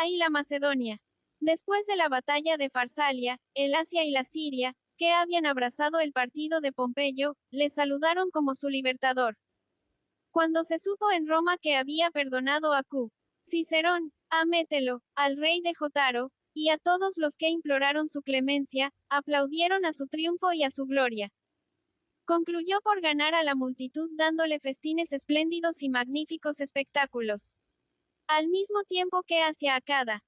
y la Macedonia. Después de la batalla de Farsalia, el Asia y la Siria, que habían abrazado el partido de Pompeyo, le saludaron como su libertador. Cuando se supo en Roma que había perdonado a Q. Cicerón, a Mételo, al rey de Jotaro, y a todos los que imploraron su clemencia, aplaudieron a su triunfo y a su gloria. Concluyó por ganar a la multitud dándole festines espléndidos y magníficos espectáculos. Al mismo tiempo que hacia a cada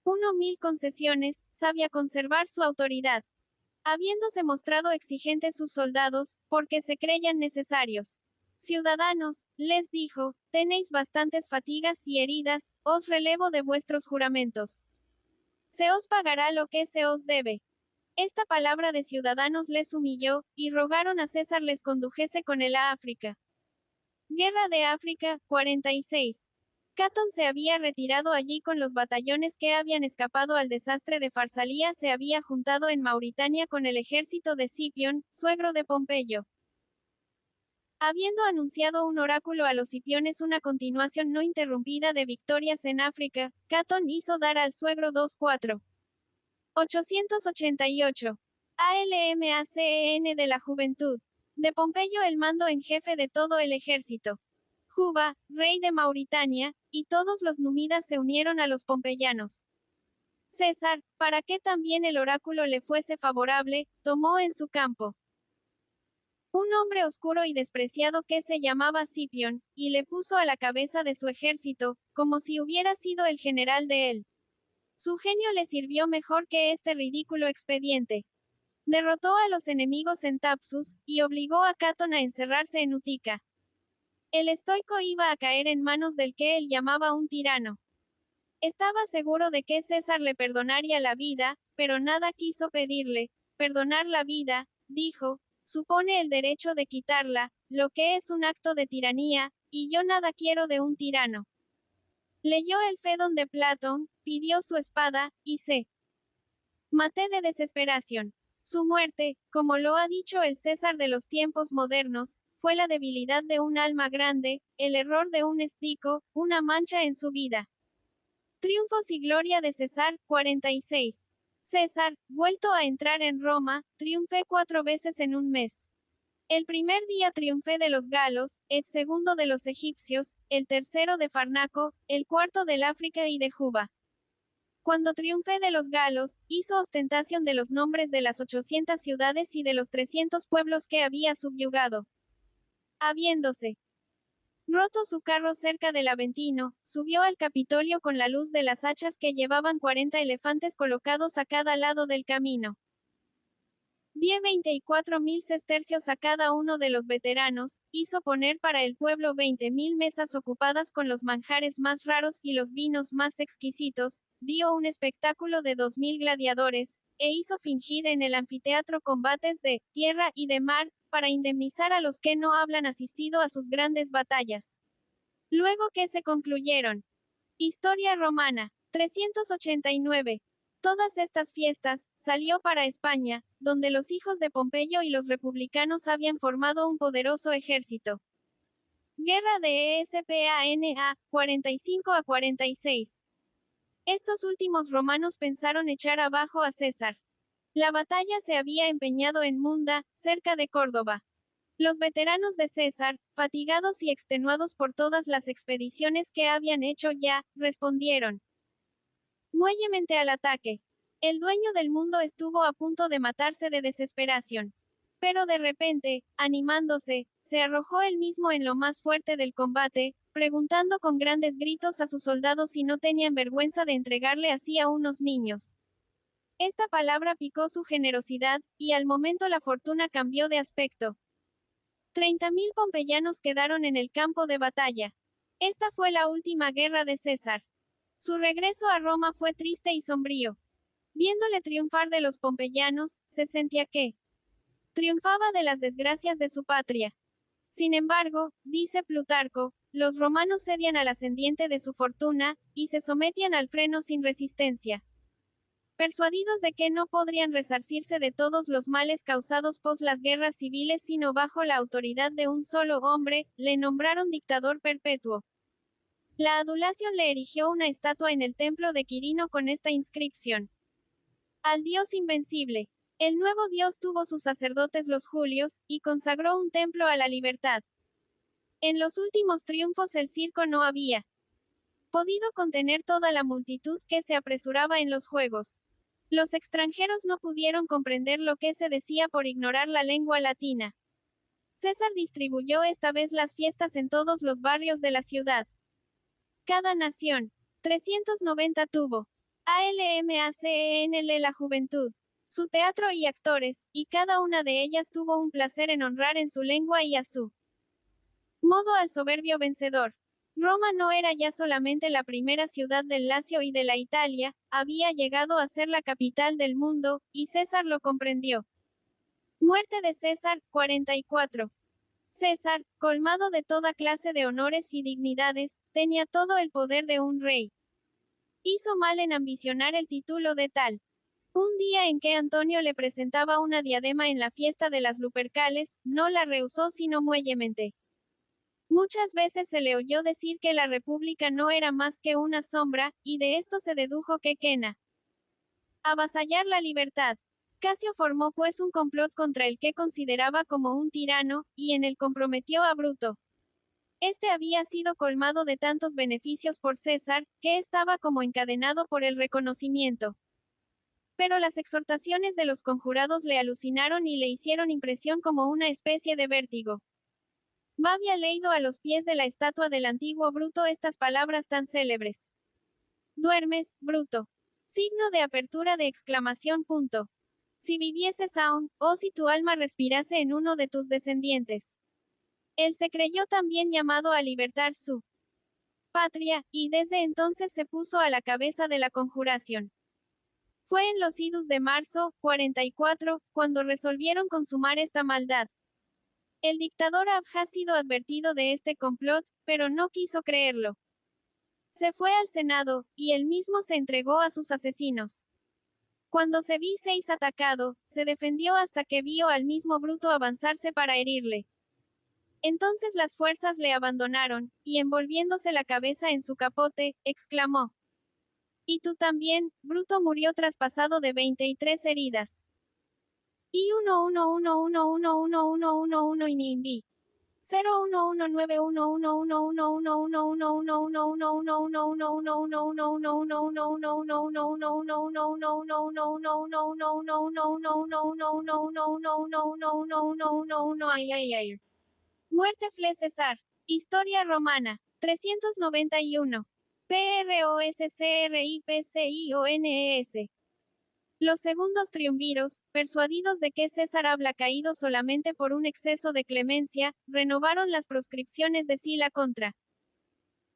1.000 concesiones, sabía conservar su autoridad. Habiéndose mostrado exigentes sus soldados, porque se creían necesarios. Ciudadanos, les dijo, tenéis bastantes fatigas y heridas, os relevo de vuestros juramentos. Se os pagará lo que se os debe. Esta palabra de ciudadanos les humilló, y rogaron a César les condujese con él a África. Guerra de África, 46. Catón se había retirado allí con los batallones que habían escapado al desastre de Farsalía, se había juntado en Mauritania con el ejército de Cipión, suegro de Pompeyo. Habiendo anunciado un oráculo a los Cipiones una continuación no interrumpida de victorias en África, Catón hizo dar al suegro 2,4. 888. ALMACEN de la juventud. De Pompeyo el mando en jefe de todo el ejército. Juba, rey de Mauritania, y todos los númidas se unieron a los pompeyanos. César, para que también el oráculo le fuese favorable, tomó en su campo un hombre oscuro y despreciado que se llamaba Cipión, y le puso a la cabeza de su ejército, como si hubiera sido el general de él. Su genio le sirvió mejor que este ridículo expediente. Derrotó a los enemigos en Thapsus, y obligó a Catón a encerrarse en Utica. El estoico iba a caer en manos del que él llamaba un tirano. Estaba seguro de que César le perdonaría la vida, pero nada quiso pedirle. Perdonar la vida, dijo, supone el derecho de quitarla, lo que es un acto de tiranía, y yo nada quiero de un tirano. Leyó el Fedón de Platón, pidió su espada, y se maté de desesperación. Su muerte, como lo ha dicho el César de los tiempos modernos, fue la debilidad de un alma grande, el error de un estrico, una mancha en su vida. Triunfos y gloria de César, 46. César, vuelto a entrar en Roma, triunfé 4 veces en un mes. El primer día triunfé de los galos, el segundo de los egipcios, el tercero de Farnaco, el cuarto del África y de Juba. Cuando triunfé de los galos, hizo ostentación de los nombres de las 800 ciudades y de los 300 pueblos que había subyugado. Habiéndose roto su carro cerca del Aventino, subió al Capitolio con la luz de las hachas que llevaban 40 elefantes colocados a cada lado del camino. Dio 24.000 sestercios a cada uno de los veteranos, hizo poner para el pueblo 20.000 mesas ocupadas con los manjares más raros y los vinos más exquisitos, dio un espectáculo de 2.000 gladiadores, e hizo fingir en el anfiteatro combates de tierra y de mar, para indemnizar a los que no hablan asistido a sus grandes batallas. Luego que se concluyeron. Historia romana. 389. Todas estas fiestas, salió para España, donde los hijos de Pompeyo y los republicanos habían formado un poderoso ejército. Guerra de Espana, 45 a 46. Estos últimos romanos pensaron echar abajo a César. La batalla se había empeñado en Munda, cerca de Córdoba. Los veteranos de César, fatigados y extenuados por todas las expediciones que habían hecho ya, respondieron muellemente al ataque. El dueño del mundo estuvo a punto de matarse de desesperación. Pero de repente, animándose, se arrojó él mismo en lo más fuerte del combate, preguntando con grandes gritos a sus soldados si no tenían vergüenza de entregarle así a unos niños. Esta palabra picó su generosidad, y al momento la fortuna cambió de aspecto. 30.000 pompeyanos quedaron en el campo de batalla. Esta fue la última guerra de César. Su regreso a Roma fue triste y sombrío. Viéndole triunfar de los pompeyanos, se sentía que triunfaba de las desgracias de su patria. Sin embargo, dice Plutarco, los romanos cedían al ascendiente de su fortuna, y se sometían al freno sin resistencia. Persuadidos de que no podrían resarcirse de todos los males causados pos las guerras civiles sino bajo la autoridad de un solo hombre, le nombraron dictador perpetuo. La adulación le erigió una estatua en el templo de Quirino con esta inscripción: al Dios invencible. El nuevo Dios tuvo sus sacerdotes los Julios, y consagró un templo a la libertad. En los últimos triunfos el circo no había podido contener toda la multitud que se apresuraba en los juegos. Los extranjeros no pudieron comprender lo que se decía por ignorar la lengua latina. César distribuyó esta vez las fiestas en todos los barrios de la ciudad. Cada nación, 390 tuvo. ALMACENL la juventud, su teatro y actores, y cada una de ellas tuvo un placer en honrar en su lengua y a su modo al soberbio vencedor. Roma no era ya solamente la primera ciudad del Lacio y de la Italia, había llegado a ser la capital del mundo, y César lo comprendió. Muerte de César, 44. César, colmado de toda clase de honores y dignidades, tenía todo el poder de un rey. Hizo mal en ambicionar el título de tal. Un día en que Antonio le presentaba una diadema en la fiesta de las Lupercales, no la rehusó sino muellemente. Muchas veces se le oyó decir que la República no era más que una sombra, y de esto se dedujo que quena avasallar la libertad. Casio formó pues un complot contra el que consideraba como un tirano, y en él comprometió a Bruto. Este había sido colmado de tantos beneficios por César, que estaba como encadenado por el reconocimiento. Pero las exhortaciones de los conjurados le alucinaron y le hicieron impresión como una especie de vértigo. Había leído a los pies de la estatua del antiguo Bruto estas palabras tan célebres: duermes, Bruto. Signo de apertura de exclamación. Punto. Si vivieses aún, o si tu alma respirase en uno de tus descendientes. Él se creyó también llamado a libertar su patria, y desde entonces se puso a la cabeza de la conjuración. Fue en los idus de marzo, 44, cuando resolvieron consumar esta maldad. El dictador había sido advertido de este complot, pero no quiso creerlo. Se fue al Senado, y él mismo se entregó a sus asesinos. Cuando se viseis atacado, se defendió hasta que vio al mismo Bruto avanzarse para herirle. Entonces las fuerzas le abandonaron, y envolviéndose la cabeza en su capote, exclamó: y tú también. Bruto murió traspasado de 23 heridas. Y 111111111 INIMBI 0111111111111111111111111111111111111111111111111111111111111111111111111111111111111111111111111111111111111111111111111111111111111111111111111111111111111111111111111111111111111111111111111111111111111111111111111111111111111111111111111 PROSCRIPCIONES. Los segundos triunviros, persuadidos de que César había caído solamente por un exceso de clemencia, renovaron las proscripciones de Sila contra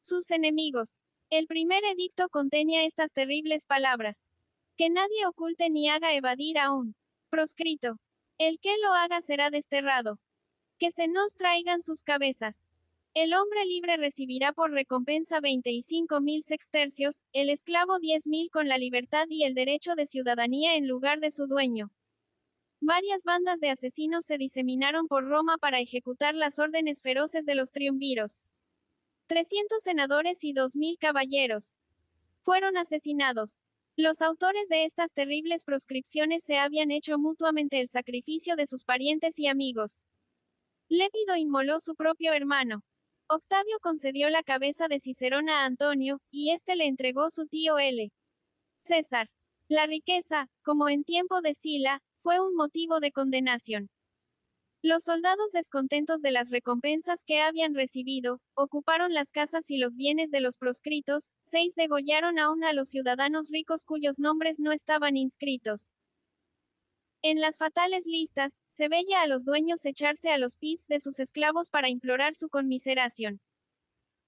sus enemigos. El primer edicto contenía estas terribles palabras: que nadie oculte ni haga evadir a un proscrito. El que lo haga será desterrado. Que se nos traigan sus cabezas. El hombre libre recibirá por recompensa 25.000 sextercios, el esclavo 10.000 con la libertad y el derecho de ciudadanía en lugar de su dueño. Varias bandas de asesinos se diseminaron por Roma para ejecutar las órdenes feroces de los triunviros. 300 senadores y 2.000 caballeros fueron asesinados. Los autores de estas terribles proscripciones se habían hecho mutuamente el sacrificio de sus parientes y amigos. Lépido inmoló su propio hermano. Octavio concedió la cabeza de Cicerón a Antonio, y éste le entregó su tío L. César. La riqueza, como en tiempo de Sila, fue un motivo de condenación. Los soldados descontentos de las recompensas que habían recibido, ocuparon las casas y los bienes de los proscritos, 6 degollaron aún a los ciudadanos ricos cuyos nombres no estaban inscritos en las fatales listas. Se veía a los dueños echarse a los pies de sus esclavos para implorar su conmiseración.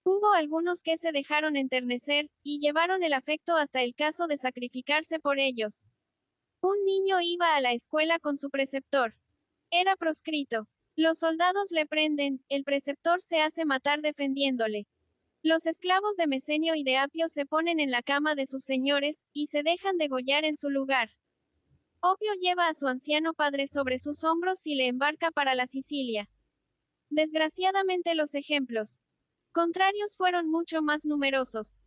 Hubo algunos que se dejaron enternecer, y llevaron el afecto hasta el caso de sacrificarse por ellos. Un niño iba a la escuela con su preceptor. Era proscrito. Los soldados le prenden, el preceptor se hace matar defendiéndole. Los esclavos de Mecenio y de Apio se ponen en la cama de sus señores, y se dejan degollar en su lugar. Opio lleva a su anciano padre sobre sus hombros y le embarca para la Sicilia. Desgraciadamente los ejemplos contrarios fueron mucho más numerosos.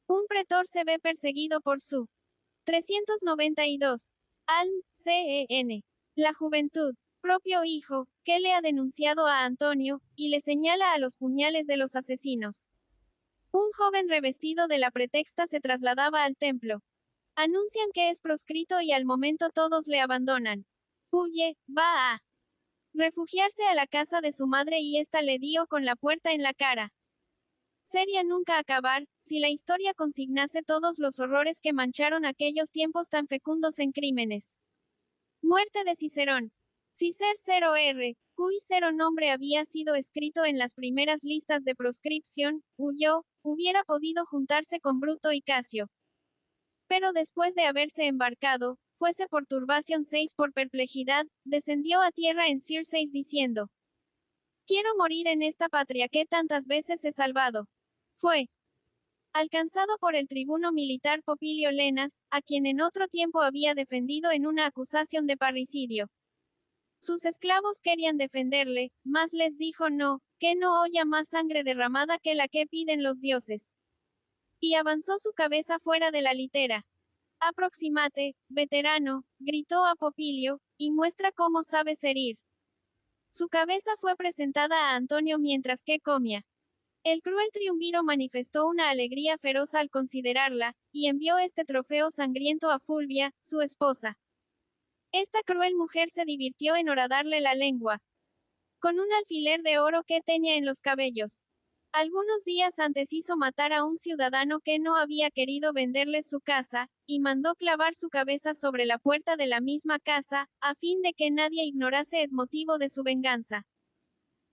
Un pretor se ve perseguido por su 392. Alm, CEN. La juventud, propio hijo, que le ha denunciado a Antonio, y le señala a los puñales de los asesinos. Un joven revestido de la pretexta se trasladaba al templo. Anuncian que es proscrito y al momento todos le abandonan. Huye, va a refugiarse a la casa de su madre y ésta le dio con la puerta en la cara. Sería nunca acabar, si la historia consignase todos los horrores que mancharon aquellos tiempos tan fecundos en crímenes. Muerte de Cicerón. Cicer 0R, cuy 0 nombre había sido escrito en las primeras listas de proscripción, huyó, hubiera podido juntarse con Bruto y Casio. Pero después de haberse embarcado, fuese por turbación 6 por perplejidad, descendió a tierra en Circeis diciendo: quiero morir en esta patria que tantas veces he salvado. Fue alcanzado por el tribuno militar Popilio Lenas, a quien en otro tiempo había defendido en una acusación de parricidio. Sus esclavos querían defenderle, mas les dijo no, que no haya más sangre derramada que la que piden los dioses. Y avanzó su cabeza fuera de la litera. Aproximate, veterano, gritó a Popilio, y muestra cómo sabes herir. Su cabeza fue presentada a Antonio mientras que comía. El cruel triunviro manifestó una alegría feroz al considerarla, y envió este trofeo sangriento a Fulvia, su esposa. Esta cruel mujer se divirtió en horadarle la lengua con un alfiler de oro que tenía en los cabellos. Algunos días antes hizo matar a un ciudadano que no había querido venderle su casa, y mandó clavar su cabeza sobre la puerta de la misma casa, a fin de que nadie ignorase el motivo de su venganza.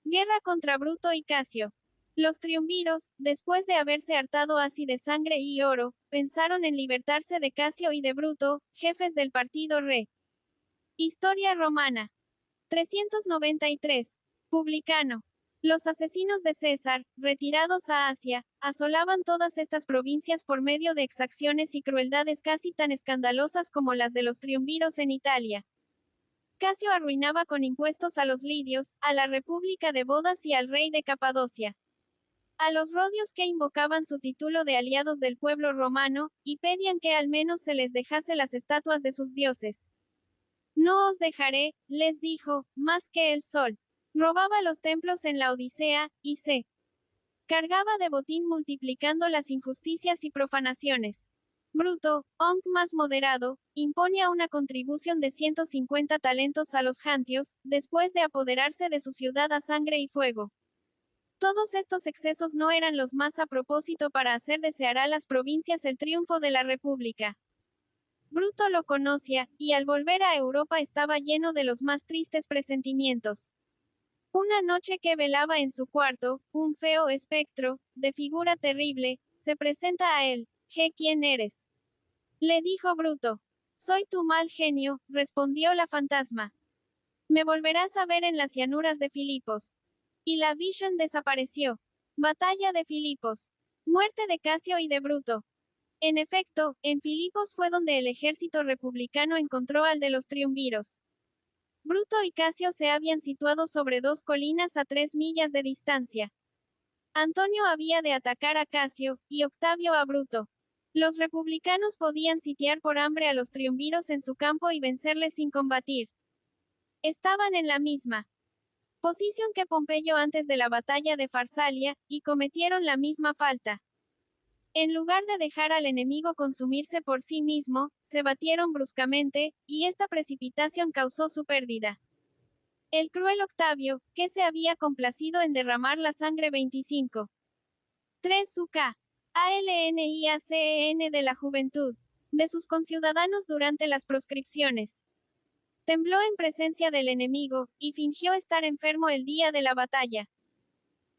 Guerra contra Bruto y Casio. Los triunviros, después de haberse hartado así de sangre y oro, pensaron en libertarse de Casio y de Bruto, jefes del partido Re. Historia romana. 393. Publicano. Los asesinos de César, retirados a Asia, asolaban todas estas provincias por medio de exacciones y crueldades casi tan escandalosas como las de los triunviros en Italia. Casio arruinaba con impuestos a los lidios, a la República de Bodas y al rey de Capadocia. A los rodios que invocaban su título de aliados del pueblo romano, y pedían que al menos se les dejase las estatuas de sus dioses. No os dejaré, les dijo, más que el sol. Robaba los templos en la Odisea, y se cargaba de botín multiplicando las injusticias y profanaciones. Bruto, aunque más moderado, imponía una contribución de 150 talentos a los jantios, después de apoderarse de su ciudad a sangre y fuego. Todos estos excesos no eran los más a propósito para hacer desear a las provincias el triunfo de la República. Bruto lo conocía, y al volver a Europa estaba lleno de los más tristes presentimientos. Una noche que velaba en su cuarto, un feo espectro, de figura terrible, se presenta a él. ¿Quién eres? Le dijo Bruto. Soy tu mal genio, respondió la fantasma. Me volverás a ver en las llanuras de Filipos. Y la visión desapareció. Batalla de Filipos. Muerte de Casio y de Bruto. En efecto, en Filipos fue donde el ejército republicano encontró al de los triunviros. Bruto y Casio se habían situado sobre dos colinas a 3 millas de distancia. Antonio había de atacar a Casio, y Octavio a Bruto. Los republicanos podían sitiar por hambre a los triunviros en su campo y vencerles sin combatir. Estaban en la misma posición que Pompeyo antes de la batalla de Farsalia, y cometieron la misma falta. En lugar de dejar al enemigo consumirse por sí mismo, se batieron bruscamente, y esta precipitación causó su pérdida. El cruel Octavio, que se había complacido en derramar la sangre 25. 3 UK. ALNIACEN de la juventud, de sus conciudadanos durante las proscripciones. Tembló en presencia del enemigo, y fingió estar enfermo el día de la batalla.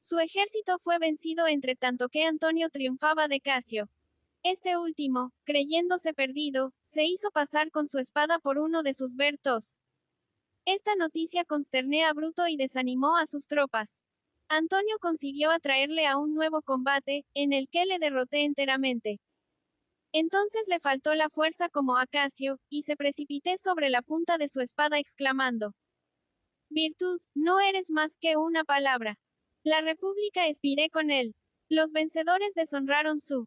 Su ejército fue vencido entre tanto que Antonio triunfaba de Casio. Este último, creyéndose perdido, se hizo pasar con su espada por uno de sus bertos. Esta noticia consterné a Bruto y desanimó a sus tropas. Antonio consiguió atraerle a un nuevo combate, en el que le derroté enteramente. Entonces le faltó la fuerza como a Casio, y se precipité sobre la punta de su espada exclamando: Virtud, no eres más que una palabra. La República expiré con él. Los vencedores deshonraron su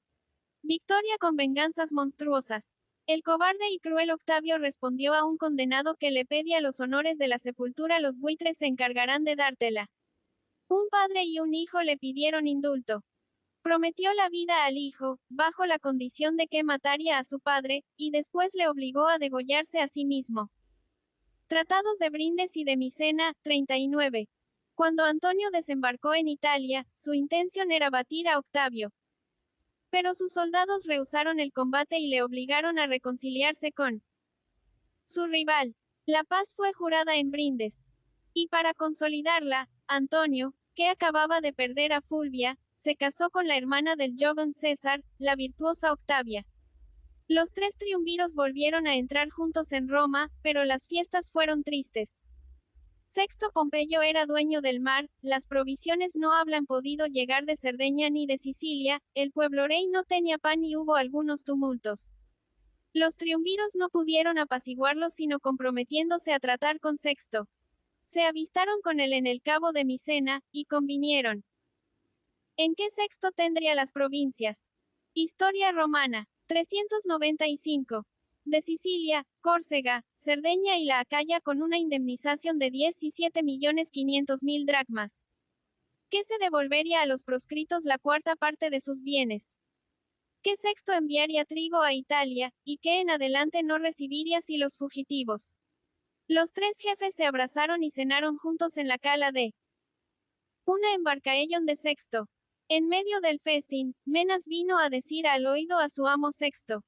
victoria con venganzas monstruosas. El cobarde y cruel Octavio respondió a un condenado que le pedía los honores de la sepultura: los buitres se encargarán de dártela. Un padre y un hijo le pidieron indulto. Prometió la vida al hijo, bajo la condición de que mataría a su padre, y después le obligó a degollarse a sí mismo. Tratados de Brindes y de Misena, 39. Cuando Antonio desembarcó en Italia, su intención era batir a Octavio. Pero sus soldados rehusaron el combate y le obligaron a reconciliarse con su rival. La paz fue jurada en Brindes. Y para consolidarla, Antonio, que acababa de perder a Fulvia, se casó con la hermana del joven César, la virtuosa Octavia. Los tres triunviros volvieron a entrar juntos en Roma, pero las fiestas fueron tristes. Sexto Pompeyo era dueño del mar, las provisiones no habían podido llegar de Cerdeña ni de Sicilia, el pueblo rey no tenía pan y hubo algunos tumultos. Los triunviros no pudieron apaciguarlos sino comprometiéndose a tratar con Sexto. Se avistaron con él en el cabo de Misena, y convinieron en que Sexto tendría las provincias. Historia romana. 395. De Sicilia, Córcega, Cerdeña y la Acaya con una indemnización de 17.500.000 dracmas. Que se devolvería a los proscritos la cuarta parte de sus bienes. Que Sexto enviaría trigo a Italia, y que en adelante no recibiría si los fugitivos. Los tres jefes se abrazaron y cenaron juntos en la cala de una embarcaellón de Sexto. En medio del festín, Menas vino a decir al oído a su amo Sexto: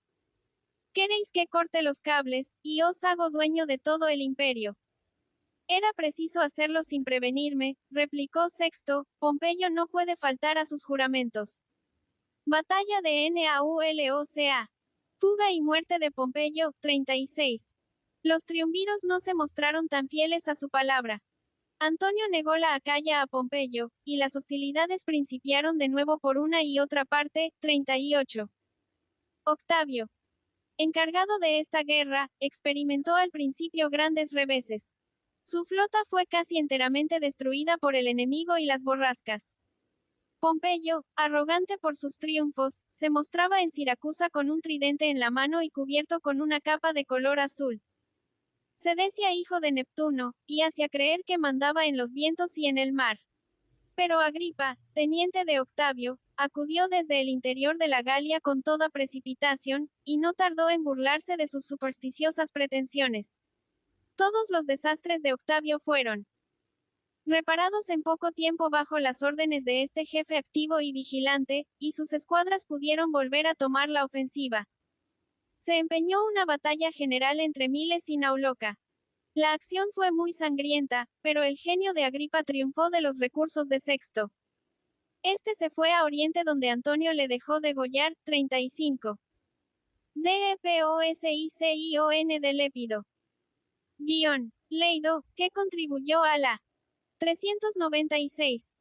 ¿queréis que corte los cables, y os hago dueño de todo el imperio? Era preciso hacerlo sin prevenirme, replicó Sexto, Pompeyo no puede faltar a sus juramentos. Batalla de Nauloca. Fuga y muerte de Pompeyo, 36. Los triunviros no se mostraron tan fieles a su palabra. Antonio negó la Acaya a Pompeyo, y las hostilidades principiaron de nuevo por una y otra parte, 38. Octavio, encargado de esta guerra, experimentó al principio grandes reveses. Su flota fue casi enteramente destruida por el enemigo y las borrascas. Pompeyo, arrogante por sus triunfos, se mostraba en Siracusa con un tridente en la mano y cubierto con una capa de color azul. Se decía hijo de Neptuno, y hacía creer que mandaba en los vientos y en el mar. Pero Agripa, teniente de Octavio, acudió desde el interior de la Galia con toda precipitación, y no tardó en burlarse de sus supersticiosas pretensiones. Todos los desastres de Octavio fueron reparados en poco tiempo bajo las órdenes de este jefe activo y vigilante, y sus escuadras pudieron volver a tomar la ofensiva. Se empeñó una batalla general entre Miles y Nauloca. La acción fue muy sangrienta, pero el genio de Agripa triunfó de los recursos de Sexto. Este se fue a Oriente donde Antonio le dejó degollar, 35. DEPOSICION de Lépido. Guión. Leido, que contribuyó a la 396.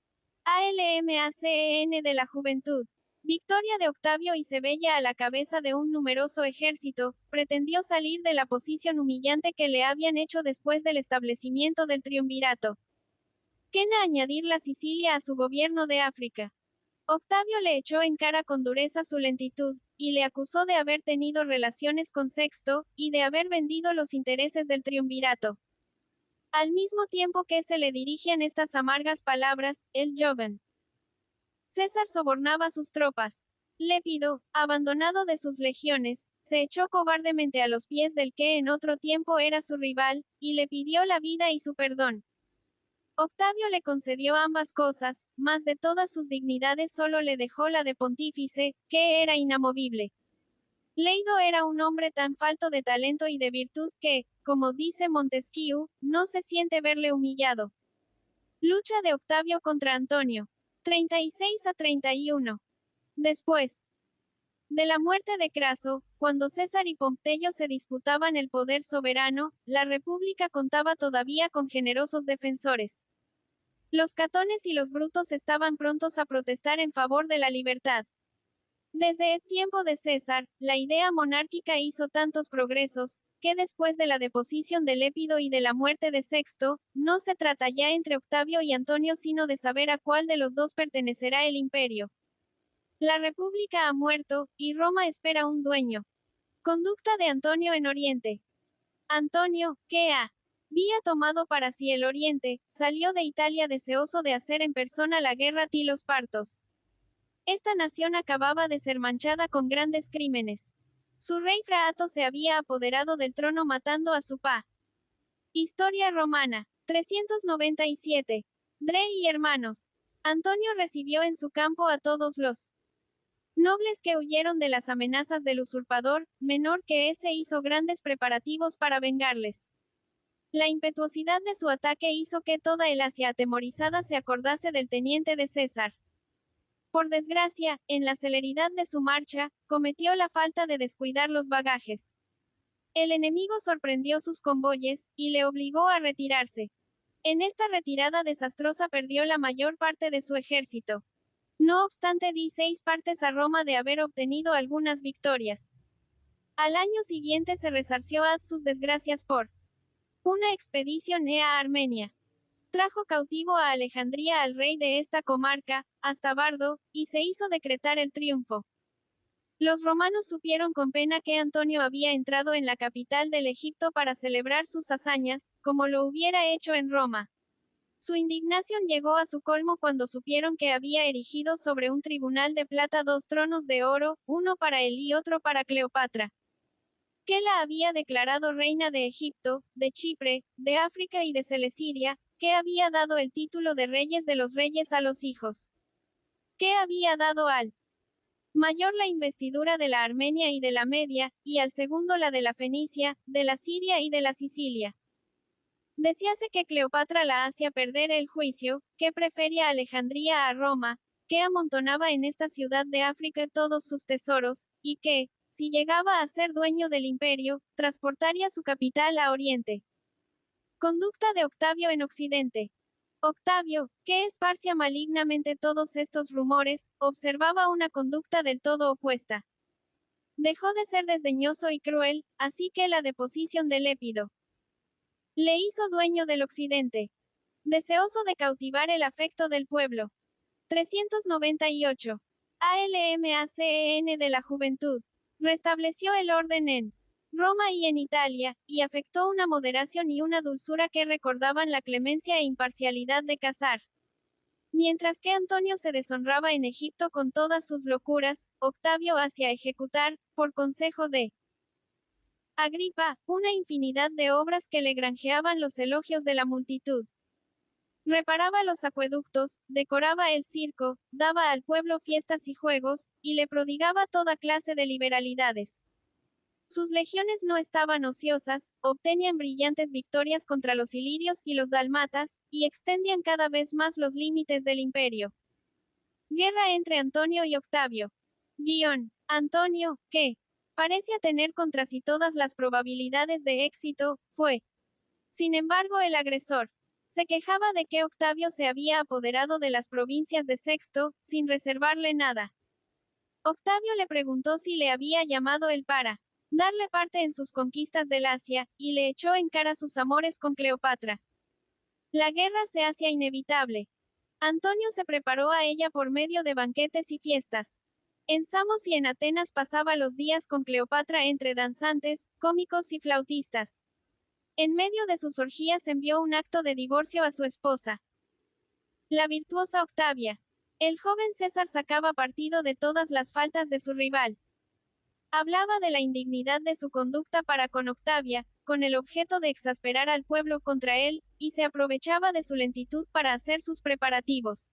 ALMACEN de la Juventud. Victoria de Octavio y Sebella a la cabeza de un numeroso ejército, pretendió salir de la posición humillante que le habían hecho después del establecimiento del triunvirato. Quena añadir la Sicilia a su gobierno de África. Octavio le echó en cara con dureza su lentitud, y le acusó de haber tenido relaciones con Sexto, y de haber vendido los intereses del triunvirato. Al mismo tiempo que se le dirigían estas amargas palabras, el joven César sobornaba a sus tropas. Lépido, abandonado de sus legiones, se echó cobardemente a los pies del que en otro tiempo era su rival, y le pidió la vida y su perdón. Octavio le concedió ambas cosas, mas de todas sus dignidades solo le dejó la de pontífice, que era inamovible. Leido era un hombre tan falto de talento y de virtud que, como dice Montesquieu, no se siente verle humillado. Lucha de Octavio contra Antonio. 36-31. Después de la muerte de Craso, cuando César y Pompeyo se disputaban el poder soberano, la república contaba todavía con generosos defensores. Los catones y los brutos estaban prontos a protestar en favor de la libertad. Desde el tiempo de César, la idea monárquica hizo tantos progresos, que después de la deposición de Lépido y de la muerte de Sexto, no se trata ya entre Octavio y Antonio sino de saber a cuál de los dos pertenecerá el imperio. La República ha muerto, y Roma espera un dueño. Conducta de Antonio en Oriente. Antonio, que había tomado para sí el Oriente, salió de Italia deseoso de hacer en persona la guerra a los partos. Esta nación acababa de ser manchada con grandes crímenes. Su rey Fraato se había apoderado del trono matando a su pa. Historia romana. 397. Dre y hermanos. Antonio recibió en su campo a todos los nobles que huyeron de las amenazas del usurpador, menor que ese hizo grandes preparativos para vengarles. La impetuosidad de su ataque hizo que toda el Asia atemorizada se acordase del teniente de César. Por desgracia, en la celeridad de su marcha, cometió la falta de descuidar los bagajes. El enemigo sorprendió sus convoyes, y le obligó a retirarse. En esta retirada desastrosa perdió la mayor parte de su ejército. No obstante, di 6 partes a Roma de haber obtenido algunas victorias. Al año siguiente se resarció a sus desgracias por una expedición a Armenia. Trajo cautivo a Alejandría al rey de esta comarca, hasta Bardo, y se hizo decretar el triunfo. Los romanos supieron con pena que Antonio había entrado en la capital del Egipto para celebrar sus hazañas, como lo hubiera hecho en Roma. Su indignación llegó a su colmo cuando supieron que había erigido sobre un tribunal de plata 2 tronos de oro, uno para él y otro para Cleopatra, que la había declarado reina de Egipto, de Chipre, de África y de Celesiria, que había dado el título de reyes de los reyes a los hijos, que había dado al mayor la investidura de la Armenia y de la Media, y al segundo la de la Fenicia, de la Siria y de la Sicilia. Decíase que Cleopatra la hacía perder el juicio, que prefería Alejandría a Roma, que amontonaba en esta ciudad de África todos sus tesoros, y que, si llegaba a ser dueño del imperio, transportaría su capital a Oriente. Conducta de Octavio en Occidente. Octavio, que esparcía malignamente todos estos rumores, observaba una conducta del todo opuesta. Dejó de ser desdeñoso y cruel, así que la deposición de Lépido le hizo dueño del Occidente, deseoso de cautivar el afecto del pueblo. 398. ALMACEN de la juventud. Restableció el orden en Roma y en Italia, y afectó una moderación y una dulzura que recordaban la clemencia e imparcialidad de Casar. Mientras que Antonio se deshonraba en Egipto con todas sus locuras, Octavio hacía ejecutar, por consejo de Agripa, una infinidad de obras que le granjeaban los elogios de la multitud. Reparaba los acueductos, decoraba el circo, daba al pueblo fiestas y juegos, y le prodigaba toda clase de liberalidades. Sus legiones no estaban ociosas, obtenían brillantes victorias contra los ilirios y los dalmatas, y extendían cada vez más los límites del imperio. Guerra entre Antonio y Octavio. Antonio, que parecía tener contra sí todas las probabilidades de éxito, fue, sin embargo, el agresor. Se quejaba de que Octavio se había apoderado de las provincias de Sexto, sin reservarle nada. Octavio le preguntó si le había llamado él para darle parte en sus conquistas del Asia, y le echó en cara sus amores con Cleopatra. La guerra se hacía inevitable. Antonio se preparó a ella por medio de banquetes y fiestas. En Samos y en Atenas pasaba los días con Cleopatra entre danzantes, cómicos y flautistas. En medio de sus orgías envió un acto de divorcio a su esposa, la virtuosa Octavia. El joven César sacaba partido de todas las faltas de su rival. Hablaba de la indignidad de su conducta para con Octavia, con el objeto de exasperar al pueblo contra él, y se aprovechaba de su lentitud para hacer sus preparativos.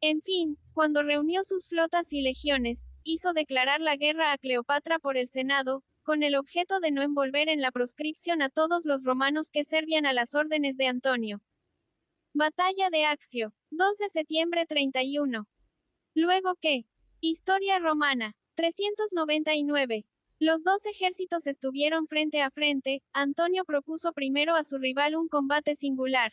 En fin, cuando reunió sus flotas y legiones, hizo declarar la guerra a Cleopatra por el Senado, con el objeto de no envolver en la proscripción a todos los romanos que servían a las órdenes de Antonio. Batalla de Accio, 2 de septiembre 31. Luego que, Historia romana, 399. Los dos ejércitos estuvieron frente a frente, Antonio propuso primero a su rival un combate singular.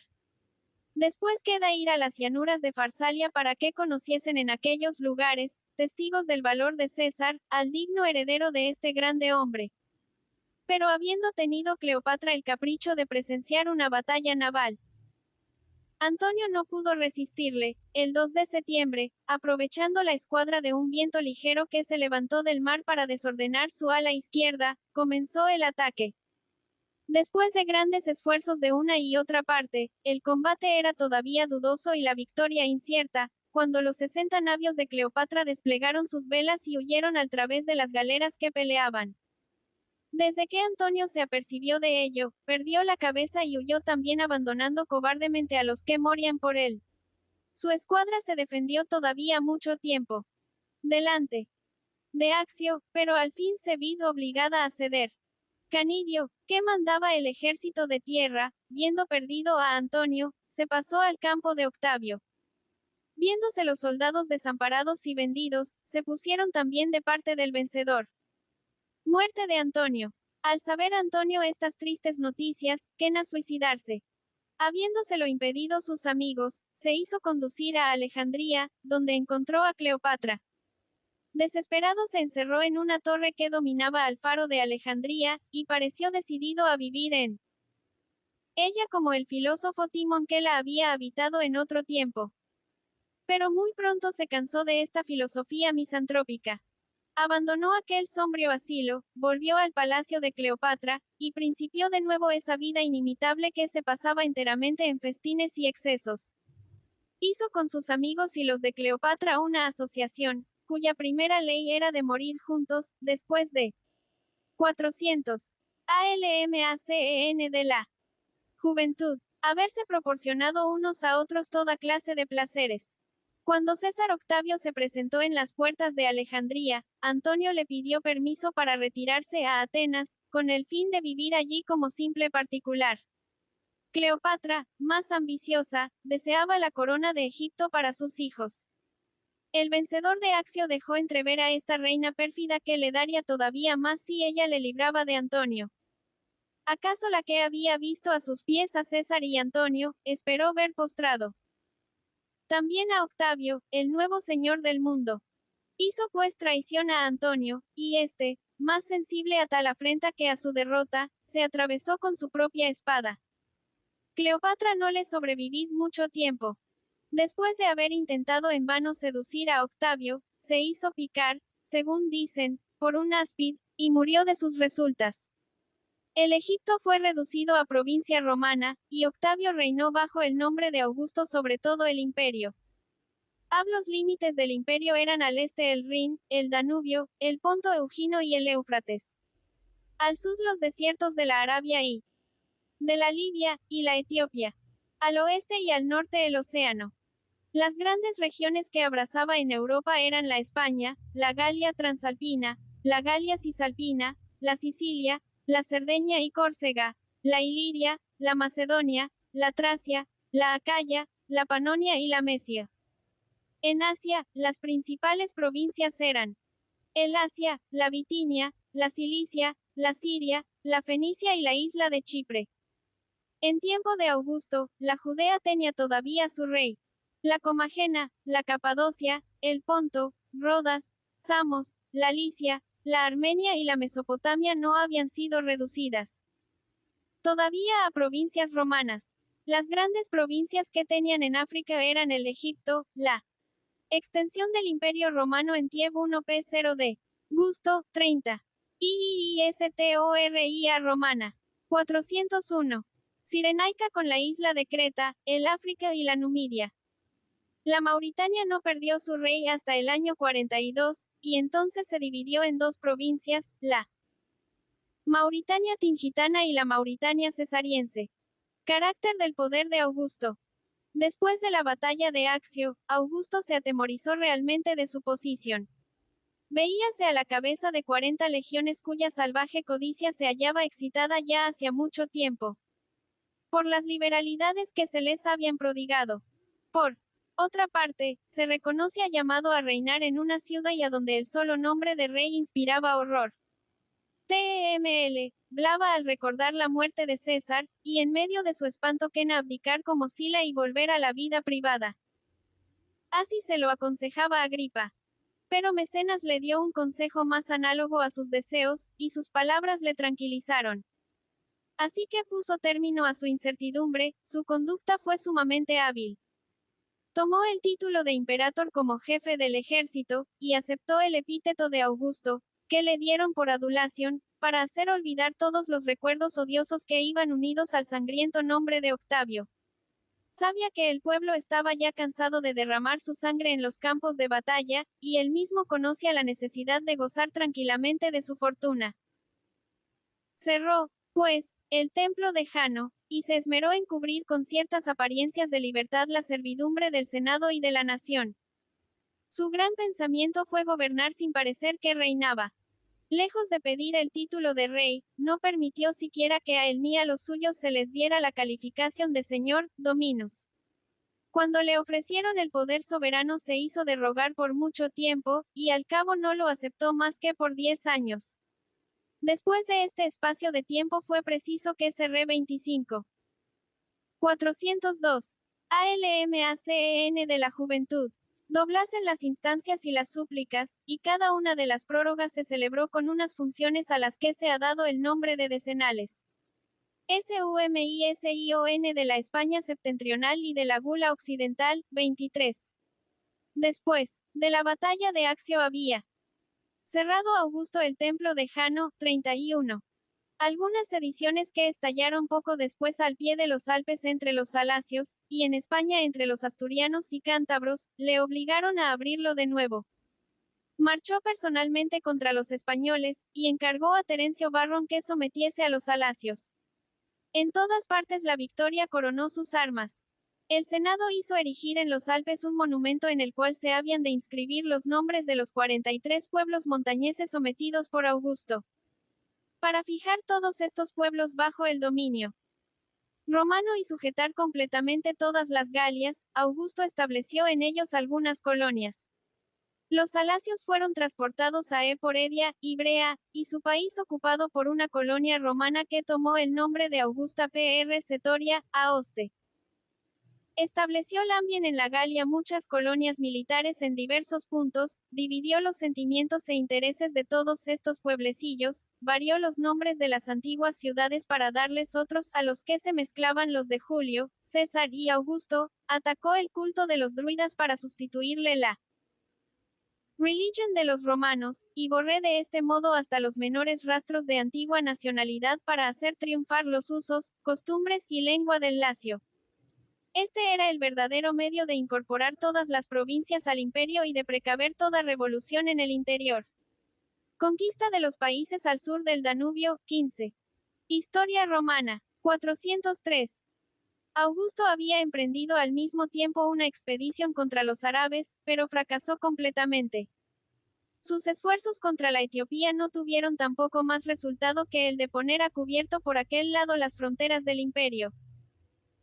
Después queda ir a las llanuras de Farsalia para que conociesen en aquellos lugares, testigos del valor de César, al digno heredero de este grande hombre. Pero habiendo tenido Cleopatra el capricho de presenciar una batalla naval, Antonio no pudo resistirle. El 2 de septiembre, aprovechando la escuadra de un viento ligero que se levantó del mar para desordenar su ala izquierda, comenzó el ataque. Después de grandes esfuerzos de una y otra parte, el combate era todavía dudoso y la victoria incierta, cuando los 60 navios de Cleopatra desplegaron sus velas y huyeron al través de las galeras que peleaban. Desde que Antonio se apercibió de ello, perdió la cabeza y huyó también abandonando cobardemente a los que morían por él. Su escuadra se defendió todavía mucho tiempo. Delante de Accio, pero al fin se vio obligada a ceder. Canidio, que mandaba el ejército de tierra, viendo perdido a Antonio, se pasó al campo de Octavio. Viéndose los soldados desamparados y vendidos, se pusieron también de parte del vencedor. Muerte de Antonio. Al saber Antonio estas tristes noticias, quena suicidarse. Habiéndoselo impedido sus amigos, se hizo conducir a Alejandría, donde encontró a Cleopatra. Desesperado se encerró en una torre que dominaba al faro de Alejandría, y pareció decidido a vivir en ella como el filósofo Timón que la había habitado en otro tiempo. Pero muy pronto se cansó de esta filosofía misantrópica. Abandonó aquel sombrío asilo, volvió al palacio de Cleopatra, y principió de nuevo esa vida inimitable que se pasaba enteramente en festines y excesos. Hizo con sus amigos y los de Cleopatra una asociación, cuya primera ley era de morir juntos, después de 400 ALMACEN de la juventud, haberse proporcionado unos a otros toda clase de placeres. Cuando César Octavio se presentó en las puertas de Alejandría, Antonio le pidió permiso para retirarse a Atenas, con el fin de vivir allí como simple particular. Cleopatra, más ambiciosa, deseaba la corona de Egipto para sus hijos. El vencedor de Accio dejó entrever a esta reina pérfida que le daría todavía más si ella le libraba de Antonio. ¿Acaso la que había visto a sus pies a César y Antonio, esperó ver postrado también a Octavio, el nuevo señor del mundo? Hizo pues traición a Antonio, y éste, más sensible a tal afrenta que a su derrota, se atravesó con su propia espada. Cleopatra no le sobreviví mucho tiempo. Después de haber intentado en vano seducir a Octavio, se hizo picar, según dicen, por un áspid, y murió de sus resultas. El Egipto fue reducido a provincia romana, y Octavio reinó bajo el nombre de Augusto sobre todo el imperio. Los límites del imperio eran al este el Rin, el Danubio, el Ponto Eugino y el Éufrates. Al sur los desiertos de la Arabia y de la Libia, y la Etiopía. Al oeste y al norte el océano. Las grandes regiones que abrazaba en Europa eran la España, la Galia Transalpina, la Galia Cisalpina, la Sicilia, la Cerdeña y Córcega, la Iliria, la Macedonia, la Tracia, la Acaya, la Panonia y la Mesia. En Asia, las principales provincias eran el Asia, la Bitinia, la Cilicia, la Siria, la Fenicia y la isla de Chipre. En tiempo de Augusto, la Judea tenía todavía su rey. La Comagena, la Capadocia, el Ponto, Rodas, Samos, la Licia, la Armenia y la Mesopotamia no habían sido reducidas todavía a provincias romanas. Las grandes provincias que tenían en África eran el Egipto, la extensión del Imperio Romano en Tiev 1p0d. Gusto, 30. IISTORIA romana. 401. Cirenaica con la isla de Creta, el África y la Numidia. La Mauritania no perdió su rey hasta el año 42, y entonces se dividió en dos provincias, la Mauritania tingitana y la Mauritania cesariense. Carácter del poder de Augusto. Después de la batalla de Accio, Augusto se atemorizó realmente de su posición. Veíase a la cabeza de 40 legiones cuya salvaje codicia se hallaba excitada ya hacía mucho tiempo por las liberalidades que se les habían prodigado. Por otra parte, se reconocía llamado a reinar en una ciudad y a donde el solo nombre de rey inspiraba horror. TML, blava al recordar la muerte de César, y en medio de su espanto quena abdicar como Sila y volver a la vida privada. Así se lo aconsejaba Agripa. Pero Mecenas le dio un consejo más análogo a sus deseos, y sus palabras le tranquilizaron. Así que puso término a su incertidumbre, su conducta fue sumamente hábil. Tomó el título de imperator como jefe del ejército, y aceptó el epíteto de Augusto, que le dieron por adulación, para hacer olvidar todos los recuerdos odiosos que iban unidos al sangriento nombre de Octavio. Sabía que el pueblo estaba ya cansado de derramar su sangre en los campos de batalla, y él mismo conocía la necesidad de gozar tranquilamente de su fortuna. Cerró, pues, el templo de Jano, y se esmeró en cubrir con ciertas apariencias de libertad la servidumbre del Senado y de la nación. Su gran pensamiento fue gobernar sin parecer que reinaba. Lejos de pedir el título de rey, no permitió siquiera que a él ni a los suyos se les diera la calificación de señor, dominus. Cuando le ofrecieron el poder soberano se hizo de rogar por mucho tiempo, y al cabo no lo aceptó más que por 10 años. Después de este espacio de tiempo fue preciso que CR 25. 402. ALMACEN de la juventud. Doblasen las instancias y las súplicas, y cada una de las prórrogas se celebró con unas funciones a las que se ha dado el nombre de decenales. SUMISION de la España septentrional y de la Gula occidental, 23. Después, de la batalla de Accio había cerrado Augusto el templo de Jano, 31. Algunas sediciones que estallaron poco después al pie de los Alpes entre los salacios, y en España entre los asturianos y cántabros, le obligaron a abrirlo de nuevo. Marchó personalmente contra los españoles, y encargó a Terencio Varrón que sometiese a los salacios. En todas partes la victoria coronó sus armas. El Senado hizo erigir en los Alpes un monumento en el cual se habían de inscribir los nombres de los 43 pueblos montañeses sometidos por Augusto. Para fijar todos estos pueblos bajo el dominio romano y sujetar completamente todas las Galias, Augusto estableció en ellos algunas colonias. Los salacios fueron transportados a Eporedia, Ibrea, y su país ocupado por una colonia romana que tomó el nombre de Augusta Pr. Setoria, Aoste. Estableció Lambien en la Galia muchas colonias militares en diversos puntos, dividió los sentimientos e intereses de todos estos pueblecillos, varió los nombres de las antiguas ciudades para darles otros a los que se mezclaban los de Julio, César y Augusto, atacó el culto de los druidas para sustituirle la religión de los romanos, y borré de este modo hasta los menores rastros de antigua nacionalidad para hacer triunfar los usos, costumbres y lengua del Lacio. Este era el verdadero medio de incorporar todas las provincias al imperio y de precaver toda revolución en el interior. Conquista de los países al sur del Danubio, 15. Historia romana. 403. Augusto había emprendido al mismo tiempo una expedición contra los árabes, pero fracasó completamente. Sus esfuerzos contra la Etiopía no tuvieron tampoco más resultado que el de poner a cubierto por aquel lado las fronteras del imperio.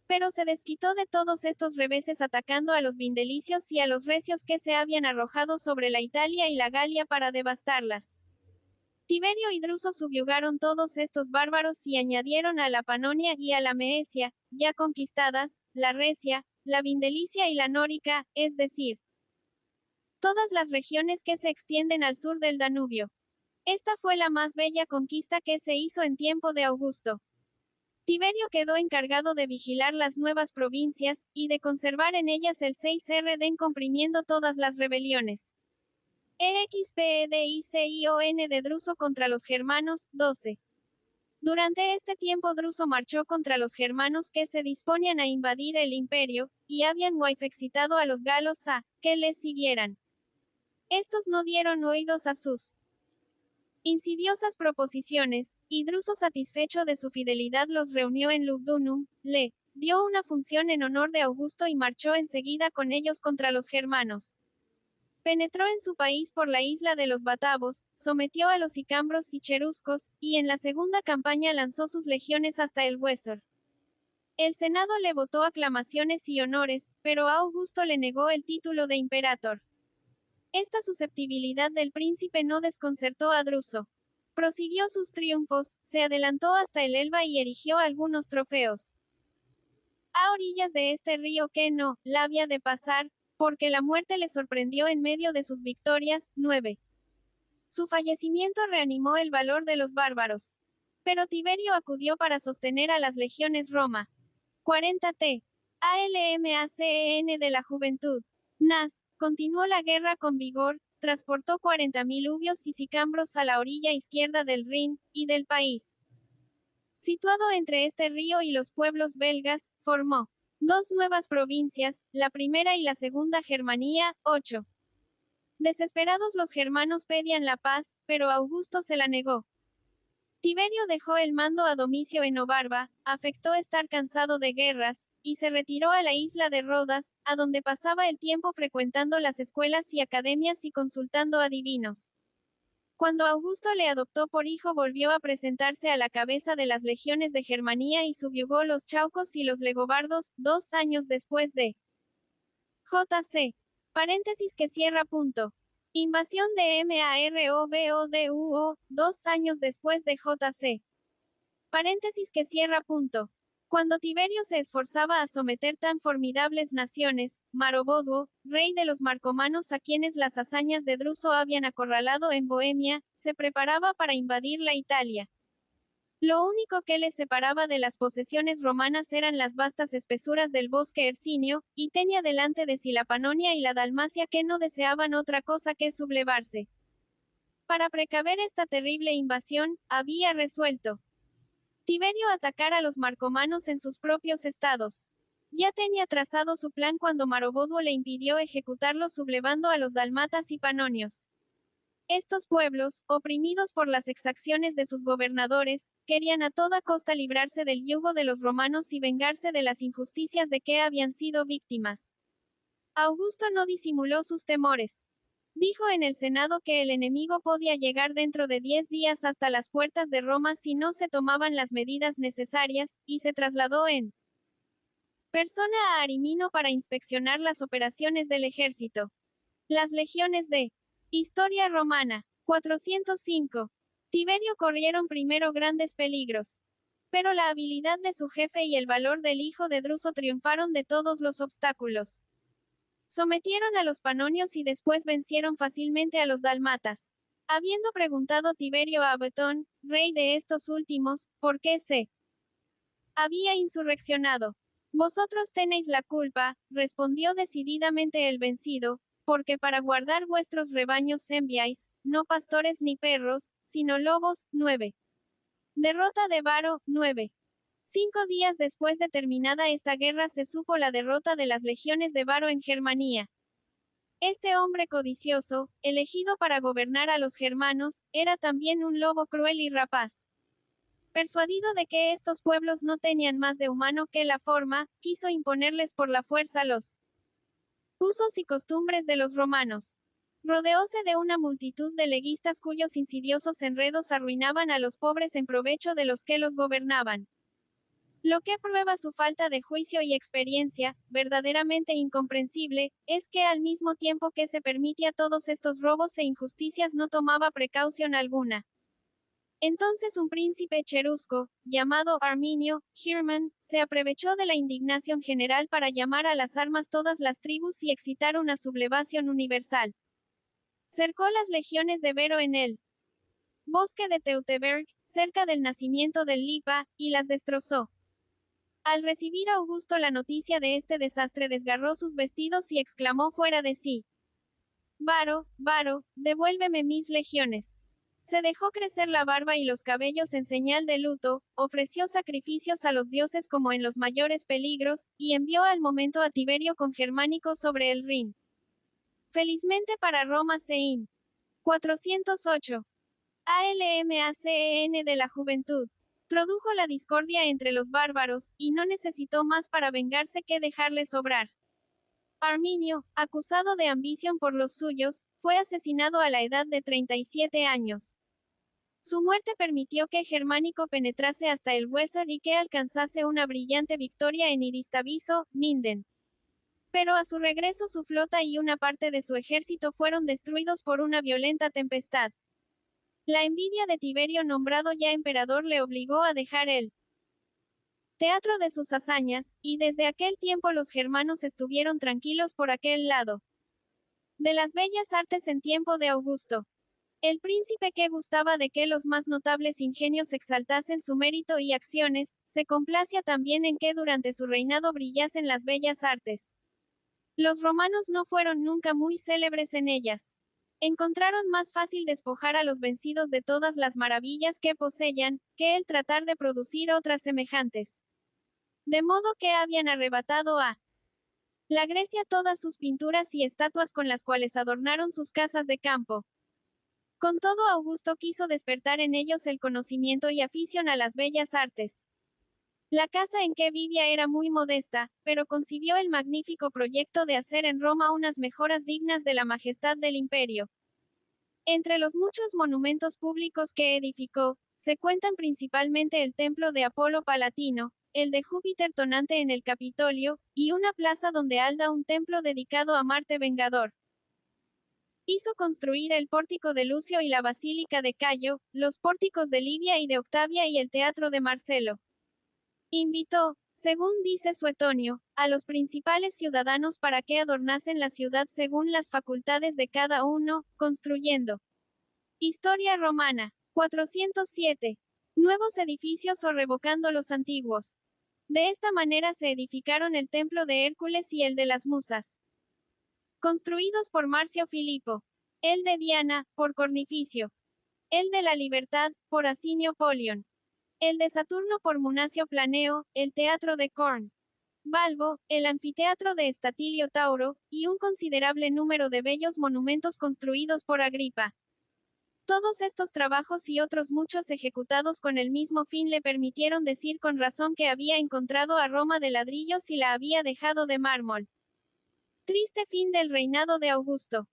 Pero se desquitó de todos estos reveses atacando a los vindelicios y a los recios que se habían arrojado sobre la Italia y la Galia para devastarlas. Tiberio y Druso subyugaron todos estos bárbaros y añadieron a la Panonia y a la Meesia, ya conquistadas, la Recia, la Vindelicia y la Nórica, es decir, todas las regiones que se extienden al sur del Danubio. Esta fue la más bella conquista que se hizo en tiempo de Augusto. Tiberio quedó encargado de vigilar las nuevas provincias, y de conservar en ellas el 6 comprimiendo todas las rebeliones. EXPEDICION de Druso contra los germanos, 12. Durante este tiempo Druso marchó contra los germanos que se disponían a invadir el imperio, y habían excitado a los galos a que les siguieran. Estos no dieron oídos a sus insidiosas proposiciones, y Druso satisfecho de su fidelidad los reunió en Lugdunum, le dio una función en honor de Augusto y marchó enseguida con ellos contra los germanos. Penetró en su país por la isla de los Batavos, sometió a los sicambros y cheruscos, y en la segunda campaña lanzó sus legiones hasta el Weser. El Senado le votó aclamaciones y honores, pero a Augusto le negó el título de imperator. Esta susceptibilidad del príncipe no desconcertó a Druso. Prosiguió sus triunfos, se adelantó hasta el Elba y erigió algunos trofeos a orillas de este río que no la había de pasar, porque la muerte le sorprendió en medio de sus victorias. 9. Su fallecimiento reanimó el valor de los bárbaros. Pero Tiberio acudió para sostener a las legiones Roma. 40t. ALMACEN de la juventud. NAS, continuó la guerra con vigor, transportó 40.000 ubios y sicambros a la orilla izquierda del Rin, y del país. Situado entre este río y los pueblos belgas, formó dos nuevas provincias, la primera y la segunda Germanía, 8. Desesperados los germanos pedían la paz, pero Augusto se la negó. Tiberio dejó el mando a Domicio en Nobarba, afectó estar cansado de guerras, y se retiró a la isla de Rodas, a donde pasaba el tiempo frecuentando las escuelas y academias y consultando a divinos. Cuando Augusto le adoptó por hijo volvió a presentarse a la cabeza de las legiones de Germanía y subyugó los chaucos y los legobardos, 2 años después de JC. Paréntesis que cierra punto. Invasión de Maroboduo, 2 años después de JC. Paréntesis que cierra punto. Cuando Tiberio se esforzaba a someter tan formidables naciones, Maroboduo, rey de los marcomanos a quienes las hazañas de Druso habían acorralado en Bohemia, se preparaba para invadir la Italia. Lo único que le separaba de las posesiones romanas eran las vastas espesuras del bosque Hercinio, y tenía delante de sí la Panonia y la Dalmacia que no deseaban otra cosa que sublevarse. Para precaver esta terrible invasión, había resuelto Tiberio atacar a los marcomanos en sus propios estados. Ya tenía trazado su plan cuando Maroboduo le impidió ejecutarlo sublevando a los dalmatas y panonios. Estos pueblos, oprimidos por las exacciones de sus gobernadores, querían a toda costa librarse del yugo de los romanos y vengarse de las injusticias de que habían sido víctimas. Augusto no disimuló sus temores. Dijo en el Senado que el enemigo podía llegar dentro de 10 días hasta las puertas de Roma si no se tomaban las medidas necesarias, y se trasladó en persona a Arimino para inspeccionar las operaciones del ejército. Las legiones de Historia romana. 405. Tiberio corrieron primero grandes peligros. Pero la habilidad de su jefe y el valor del hijo de Druso triunfaron de todos los obstáculos. Sometieron a los panonios y después vencieron fácilmente a los dalmatas. Habiendo preguntado Tiberio a Abetón, rey de estos últimos, por qué se había insurreccionado. Vosotros tenéis la culpa, respondió decididamente el vencido, porque para guardar vuestros rebaños enviáis, no pastores ni perros, sino lobos. 9. Derrota de Varo. 9. 5 días después de terminada esta guerra se supo la derrota de las legiones de Varo en Germanía. Este hombre codicioso, elegido para gobernar a los germanos, era también un lobo cruel y rapaz. Persuadido de que estos pueblos no tenían más de humano que la forma, quiso imponerles por la fuerza los usos y costumbres de los romanos. Rodeóse de una multitud de leguistas cuyos insidiosos enredos arruinaban a los pobres en provecho de los que los gobernaban. Lo que prueba su falta de juicio y experiencia, verdaderamente incomprensible, es que al mismo tiempo que se permitía todos estos robos e injusticias no tomaba precaución alguna. Entonces un príncipe cherusco, llamado Arminio, Hirman, se aprovechó de la indignación general para llamar a las armas todas las tribus y excitar una sublevación universal. Cercó las legiones de Vero en el bosque de Teutoberg, cerca del nacimiento del Lipa, y las destrozó. Al recibir a Augusto la noticia de este desastre desgarró sus vestidos y exclamó fuera de sí: Varo, Varo, devuélveme mis legiones. Se dejó crecer la barba y los cabellos en señal de luto, ofreció sacrificios a los dioses como en los mayores peligros, y envió al momento a Tiberio con Germánico sobre el Rin. Felizmente para Roma Sein. 408. ALMACEN de la juventud. Produjo la discordia entre los bárbaros, y no necesitó más para vengarse que dejarles obrar. Arminio, acusado de ambición por los suyos, fue asesinado a la edad de 37 años. Su muerte permitió que Germánico penetrase hasta el Weser y que alcanzase una brillante victoria en Iristaviso, Minden. Pero a su regreso su flota y una parte de su ejército fueron destruidos por una violenta tempestad. La envidia de Tiberio nombrado ya emperador le obligó a dejar el teatro de sus hazañas, y desde aquel tiempo los germanos estuvieron tranquilos por aquel lado de las bellas artes en tiempo de Augusto. El príncipe, que gustaba de que los más notables ingenios exaltasen su mérito y acciones, se complacía también en que durante su reinado brillasen las bellas artes. Los romanos no fueron nunca muy célebres en ellas. Encontraron más fácil despojar a los vencidos de todas las maravillas que poseían, que el tratar de producir otras semejantes. De modo que habían arrebatado a la Grecia todas sus pinturas y estatuas con las cuales adornaron sus casas de campo. Con todo, Augusto quiso despertar en ellos el conocimiento y afición a las bellas artes. La casa en que vivía era muy modesta, pero concibió el magnífico proyecto de hacer en Roma unas mejoras dignas de la majestad del imperio. Entre los muchos monumentos públicos que edificó, se cuentan principalmente el templo de Apolo Palatino, el de Júpiter Tonante en el Capitolio, y una plaza donde alda un templo dedicado a Marte Vengador. Hizo construir el pórtico de Lucio y la basílica de Cayo, los pórticos de Livia y de Octavia y el teatro de Marcelo. Invitó, según dice Suetonio, a los principales ciudadanos para que adornasen la ciudad según las facultades de cada uno, construyendo. Historia romana. 407. Nuevos edificios o revocando los antiguos. De esta manera se edificaron el templo de Hércules y el de las Musas, construidos por Marcio Filipo. El de Diana, por Cornificio. El de la Libertad, por Asinio Polion. El de Saturno por Munacio Planeo, el teatro de Corn Balbo, el anfiteatro de Estatilio Tauro, y un considerable número de bellos monumentos construidos por Agripa. Todos estos trabajos y otros muchos ejecutados con el mismo fin le permitieron decir con razón que había encontrado a Roma de ladrillos y la había dejado de mármol. Triste fin del reinado de Augusto.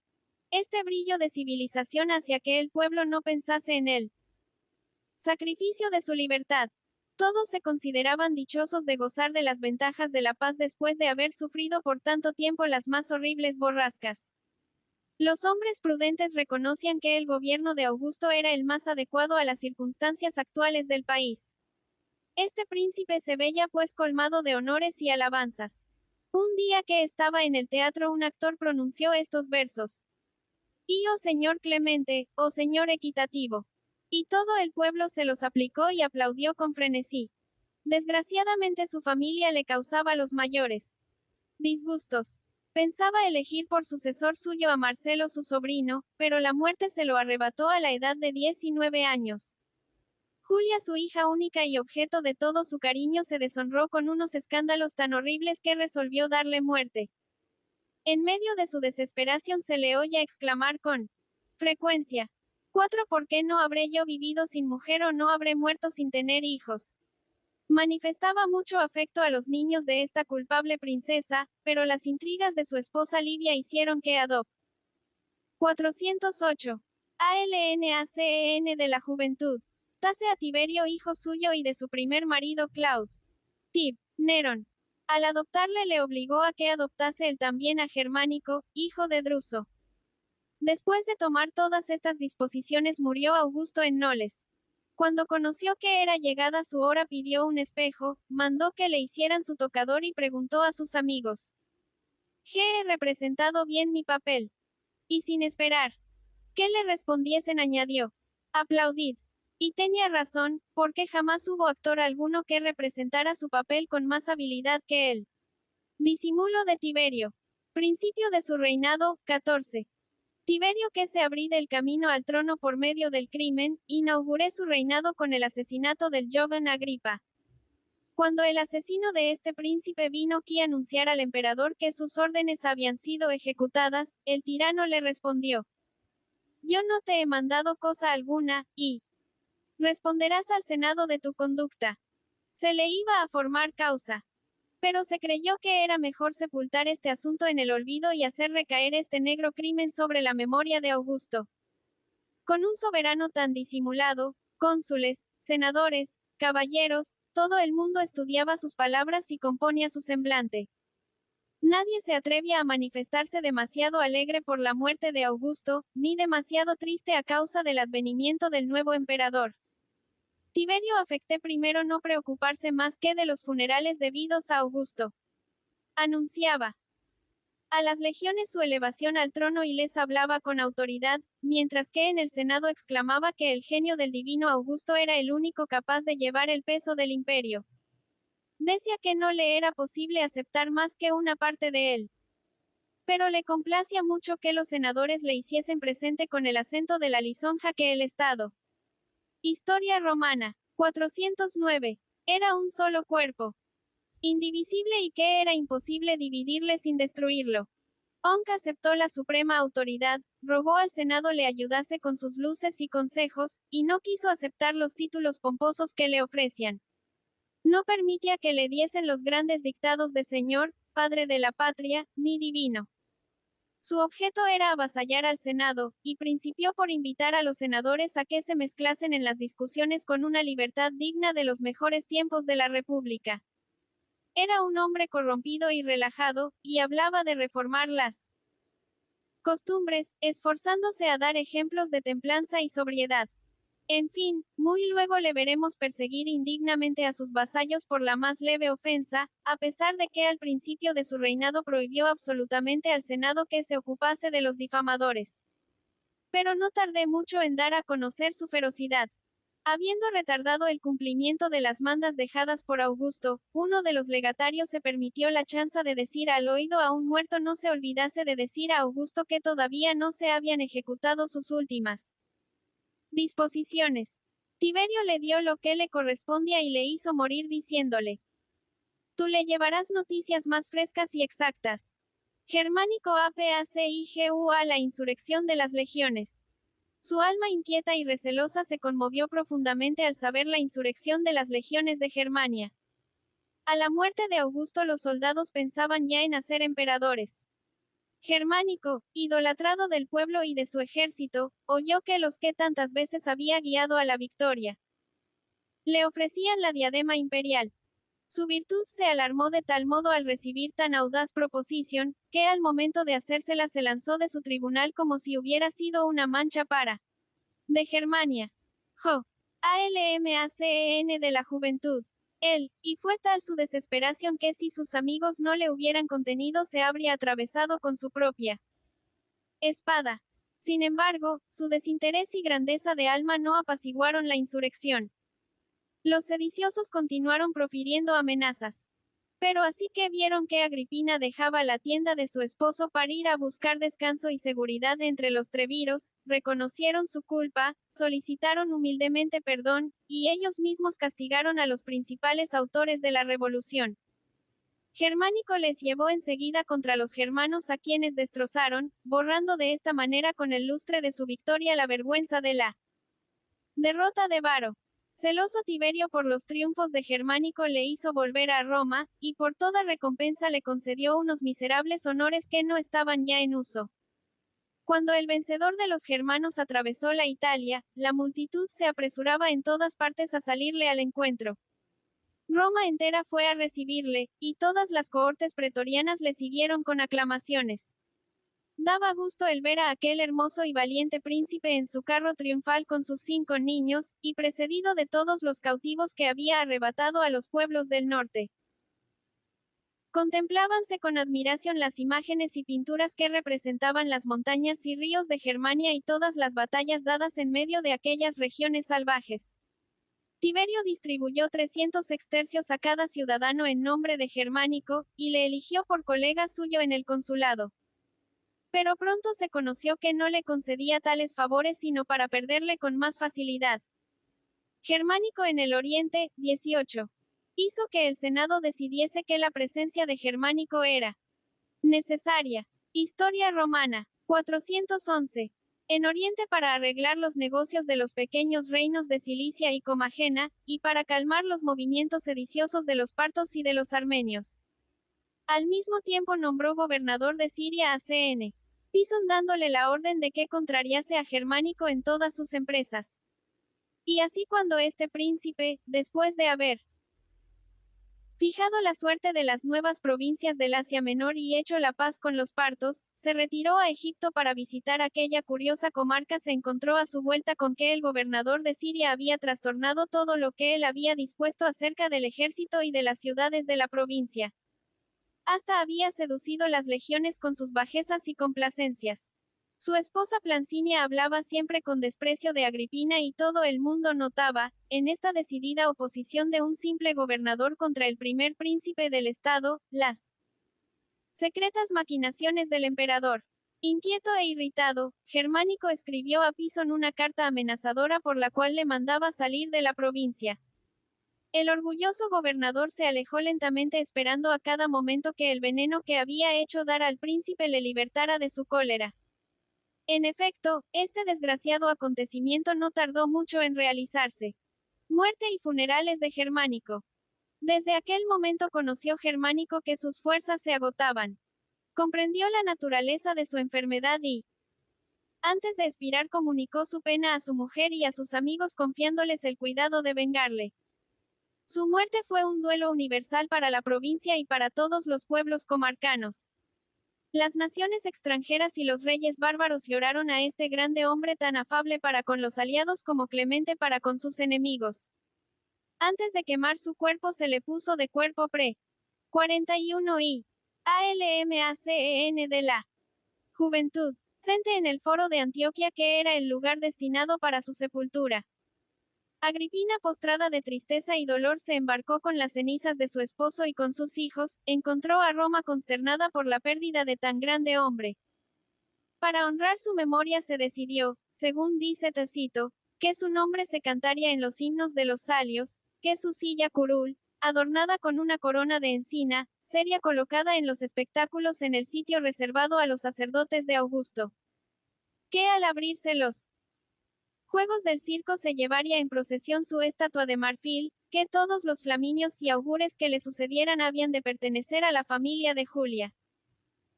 Este brillo de civilización hacia que el pueblo no pensase en él. Sacrificio de su libertad. Todos se consideraban dichosos de gozar de las ventajas de la paz después de haber sufrido por tanto tiempo las más horribles borrascas. Los hombres prudentes reconocían que el gobierno de Augusto era el más adecuado a las circunstancias actuales del país. Este príncipe se veía pues colmado de honores y alabanzas. Un día que estaba en el teatro, un actor pronunció estos versos. Y oh señor clemente, oh señor equitativo. Y todo el pueblo se los aplicó y aplaudió con frenesí. Desgraciadamente su familia le causaba los mayores disgustos. Pensaba elegir por sucesor suyo a Marcelo su sobrino, pero la muerte se lo arrebató a la edad de 19 años. Julia, su hija única y objeto de todo su cariño, se deshonró con unos escándalos tan horribles que resolvió darle muerte. En medio de su desesperación se le oye exclamar con frecuencia: 4. ¿Por qué no habré yo vivido sin mujer o no habré muerto sin tener hijos? Manifestaba mucho afecto a los niños de esta culpable princesa, pero las intrigas de su esposa Livia hicieron que Adop. 408. ALNACEN de la juventud. Tase a Tiberio hijo suyo y de su primer marido Claud. Tib. Nerón. Al adoptarle le obligó a que adoptase él también a Germánico, hijo de Druso. Después de tomar todas estas disposiciones murió Augusto en Noles. Cuando conoció que era llegada su hora, pidió un espejo, mandó que le hicieran su tocador y preguntó a sus amigos: ¿he representado bien mi papel? Y sin esperar que le respondiesen añadió: aplaudid. Y tenía razón, porque jamás hubo actor alguno que representara su papel con más habilidad que él. Disimulo de Tiberio. Principio de su reinado, 14. Tiberio, que se abride el camino al trono por medio del crimen, inauguré su reinado con el asesinato del joven Agripa. Cuando el asesino de este príncipe vino aquí a anunciar al emperador que sus órdenes habían sido ejecutadas, el tirano le respondió: yo no te he mandado cosa alguna, y responderás al Senado de tu conducta. Se le iba a formar causa, pero se creyó que era mejor sepultar este asunto en el olvido y hacer recaer este negro crimen sobre la memoria de Augusto. Con un soberano tan disimulado, cónsules, senadores, caballeros, todo el mundo estudiaba sus palabras y componía su semblante. Nadie se atrevía a manifestarse demasiado alegre por la muerte de Augusto, ni demasiado triste a causa del advenimiento del nuevo emperador. Tiberio afecté primero no preocuparse más que de los funerales debidos a Augusto. Anunciaba: a las legiones su elevación al trono y les hablaba con autoridad, mientras que en el Senado exclamaba que el genio del divino Augusto era el único capaz de llevar el peso del imperio. Decía que no le era posible aceptar más que una parte de él. Pero le complacía mucho que los senadores le hiciesen presente con el acento de la lisonja que el Estado. Historia romana. 409. Era un solo cuerpo, indivisible y que era imposible dividirle sin destruirlo. Onk aceptó la suprema autoridad, rogó al Senado le ayudase con sus luces y consejos, y no quiso aceptar los títulos pomposos que le ofrecían. No permitía que le diesen los grandes dictados de Señor, Padre de la Patria, ni Divino. Su objeto era avasallar al Senado, y principió por invitar a los senadores a que se mezclasen en las discusiones con una libertad digna de los mejores tiempos de la República. Era un hombre corrompido y relajado, y hablaba de reformar las costumbres, esforzándose a dar ejemplos de templanza y sobriedad. En fin, muy luego le veremos perseguir indignamente a sus vasallos por la más leve ofensa, a pesar de que al principio de su reinado prohibió absolutamente al Senado que se ocupase de los difamadores. Pero no tardé mucho en dar a conocer su ferocidad. Habiendo retardado el cumplimiento de las mandas dejadas por Augusto, uno de los legatarios se permitió la chanza de decir al oído a un muerto no se olvidase de decir a Augusto que todavía no se habían ejecutado sus últimas disposiciones. Tiberio le dio lo que le correspondía y le hizo morir diciéndole: tú le llevarás noticias más frescas y exactas. Germánico APACIGU a la insurrección de las legiones. Su alma inquieta y recelosa se conmovió profundamente al saber la insurrección de las legiones de Germania. A la muerte de Augusto los soldados pensaban ya en hacer emperadores. Germánico, idolatrado del pueblo y de su ejército, oyó que los que tantas veces había guiado a la victoria le ofrecían la diadema imperial. Su virtud se alarmó de tal modo al recibir tan audaz proposición, que al momento de hacérsela se lanzó de su tribunal como si hubiera sido una mancha para de Germania. Jo. ALMACEN de la juventud. Él, y fue tal su desesperación que si sus amigos no le hubieran contenido se habría atravesado con su propia espada. Sin embargo, su desinterés y grandeza de alma no apaciguaron la insurrección. Los sediciosos continuaron profiriendo amenazas. Pero así que vieron que Agripina dejaba la tienda de su esposo para ir a buscar descanso y seguridad entre los treviros, reconocieron su culpa, solicitaron humildemente perdón, y ellos mismos castigaron a los principales autores de la revolución. Germánico les llevó enseguida contra los germanos a quienes destrozaron, borrando de esta manera con el lustre de su victoria la vergüenza de la derrota de Varo. Celoso Tiberio por los triunfos de Germánico le hizo volver a Roma, y por toda recompensa le concedió unos miserables honores que no estaban ya en uso. Cuando el vencedor de los germanos atravesó la Italia, la multitud se apresuraba en todas partes a salirle al encuentro. Roma entera fue a recibirle, y todas las cohortes pretorianas le siguieron con aclamaciones. Daba gusto el ver a aquel hermoso y valiente príncipe en su carro triunfal con sus 5 niños, y precedido de todos los cautivos que había arrebatado a los pueblos del norte. Contemplábanse con admiración las imágenes y pinturas que representaban las montañas y ríos de Germania y todas las batallas dadas en medio de aquellas regiones salvajes. Tiberio distribuyó 300 sextercios a cada ciudadano en nombre de Germánico, y le eligió por colega suyo en el consulado. Pero pronto se conoció que no le concedía tales favores sino para perderle con más facilidad. Germánico en el Oriente, 18. Hizo que el Senado decidiese que la presencia de Germánico era necesaria. Historia romana. 411. En Oriente para arreglar los negocios de los pequeños reinos de Cilicia y Comagena, y para calmar los movimientos sediciosos de los partos y de los armenios. Al mismo tiempo nombró gobernador de Siria a C.N. Pison dándole la orden de que contrariase a Germánico en todas sus empresas. Y así cuando este príncipe, después de haber fijado la suerte de las nuevas provincias del Asia Menor y hecho la paz con los partos, se retiró a Egipto para visitar aquella curiosa comarca, se encontró a su vuelta con que el gobernador de Siria había trastornado todo lo que él había dispuesto acerca del ejército y de las ciudades de la provincia. Hasta había seducido las legiones con sus bajezas y complacencias. Su esposa Plancinia hablaba siempre con desprecio de Agripina y todo el mundo notaba, en esta decidida oposición de un simple gobernador contra el primer príncipe del estado, las secretas maquinaciones del emperador. Inquieto e irritado, Germánico escribió a Pison una carta amenazadora por la cual le mandaba salir de la provincia. El orgulloso gobernador se alejó lentamente esperando a cada momento que el veneno que había hecho dar al príncipe le libertara de su cólera. En efecto, este desgraciado acontecimiento no tardó mucho en realizarse. Muerte y funerales de Germánico. Desde aquel momento conoció Germánico que sus fuerzas se agotaban. Comprendió la naturaleza de su enfermedad y, antes de expirar, comunicó su pena a su mujer y a sus amigos confiándoles el cuidado de vengarle. Su muerte fue un duelo universal para la provincia y para todos los pueblos comarcanos. Las naciones extranjeras y los reyes bárbaros lloraron a este grande hombre tan afable para con los aliados como clemente para con sus enemigos. Antes de quemar su cuerpo se le puso de cuerpo pre. 41 y ALMACEN de la Juventud, sente en el foro de Antioquia que era el lugar destinado para su sepultura. Agripina, postrada de tristeza y dolor, se embarcó con las cenizas de su esposo y con sus hijos, encontró a Roma consternada por la pérdida de tan grande hombre. Para honrar su memoria se decidió, según dice Tácito, que su nombre se cantaría en los himnos de los salios, que su silla curul, adornada con una corona de encina, sería colocada en los espectáculos en el sitio reservado a los sacerdotes de Augusto. Que al abrirse los juegos del circo se llevaría en procesión su estatua de marfil, que todos los flaminios y augures que le sucedieran habían de pertenecer a la familia de Julia.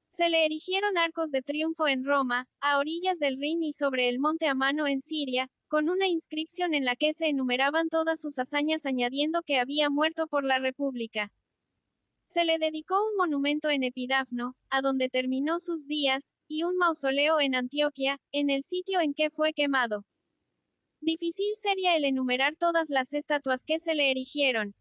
Se le erigieron arcos de triunfo en Roma, a orillas del Rin y sobre el monte Amano en Siria, con una inscripción en la que se enumeraban todas sus hazañas añadiendo que había muerto por la República. Se le dedicó un monumento en Epidafno, a donde terminó sus días, y un mausoleo en Antioquia, en el sitio en que fue quemado. Difícil sería el enumerar todas las estatuas que se le erigieron.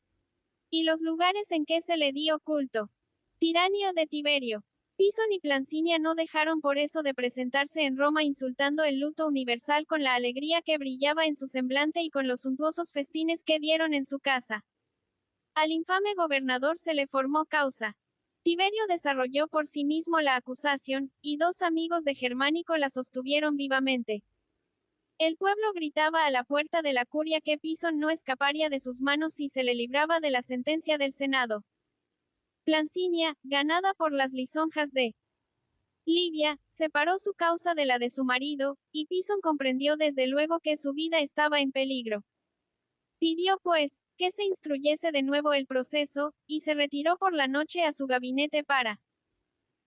Y los lugares en que se le dio culto. Tiranía de Tiberio. Pison y Plancinia no dejaron por eso de presentarse en Roma insultando el luto universal con la alegría que brillaba en su semblante y con los suntuosos festines que dieron en su casa. Al infame gobernador se le formó causa. Tiberio desarrolló por sí mismo la acusación, y dos amigos de Germánico la sostuvieron vivamente. El pueblo gritaba a la puerta de la curia que Pison no escaparía de sus manos si se le libraba de la sentencia del Senado. Plancinia, ganada por las lisonjas de Livia, separó su causa de la de su marido, y Pison comprendió desde luego que su vida estaba en peligro. Pidió pues, que se instruyese de nuevo el proceso, y se retiró por la noche a su gabinete para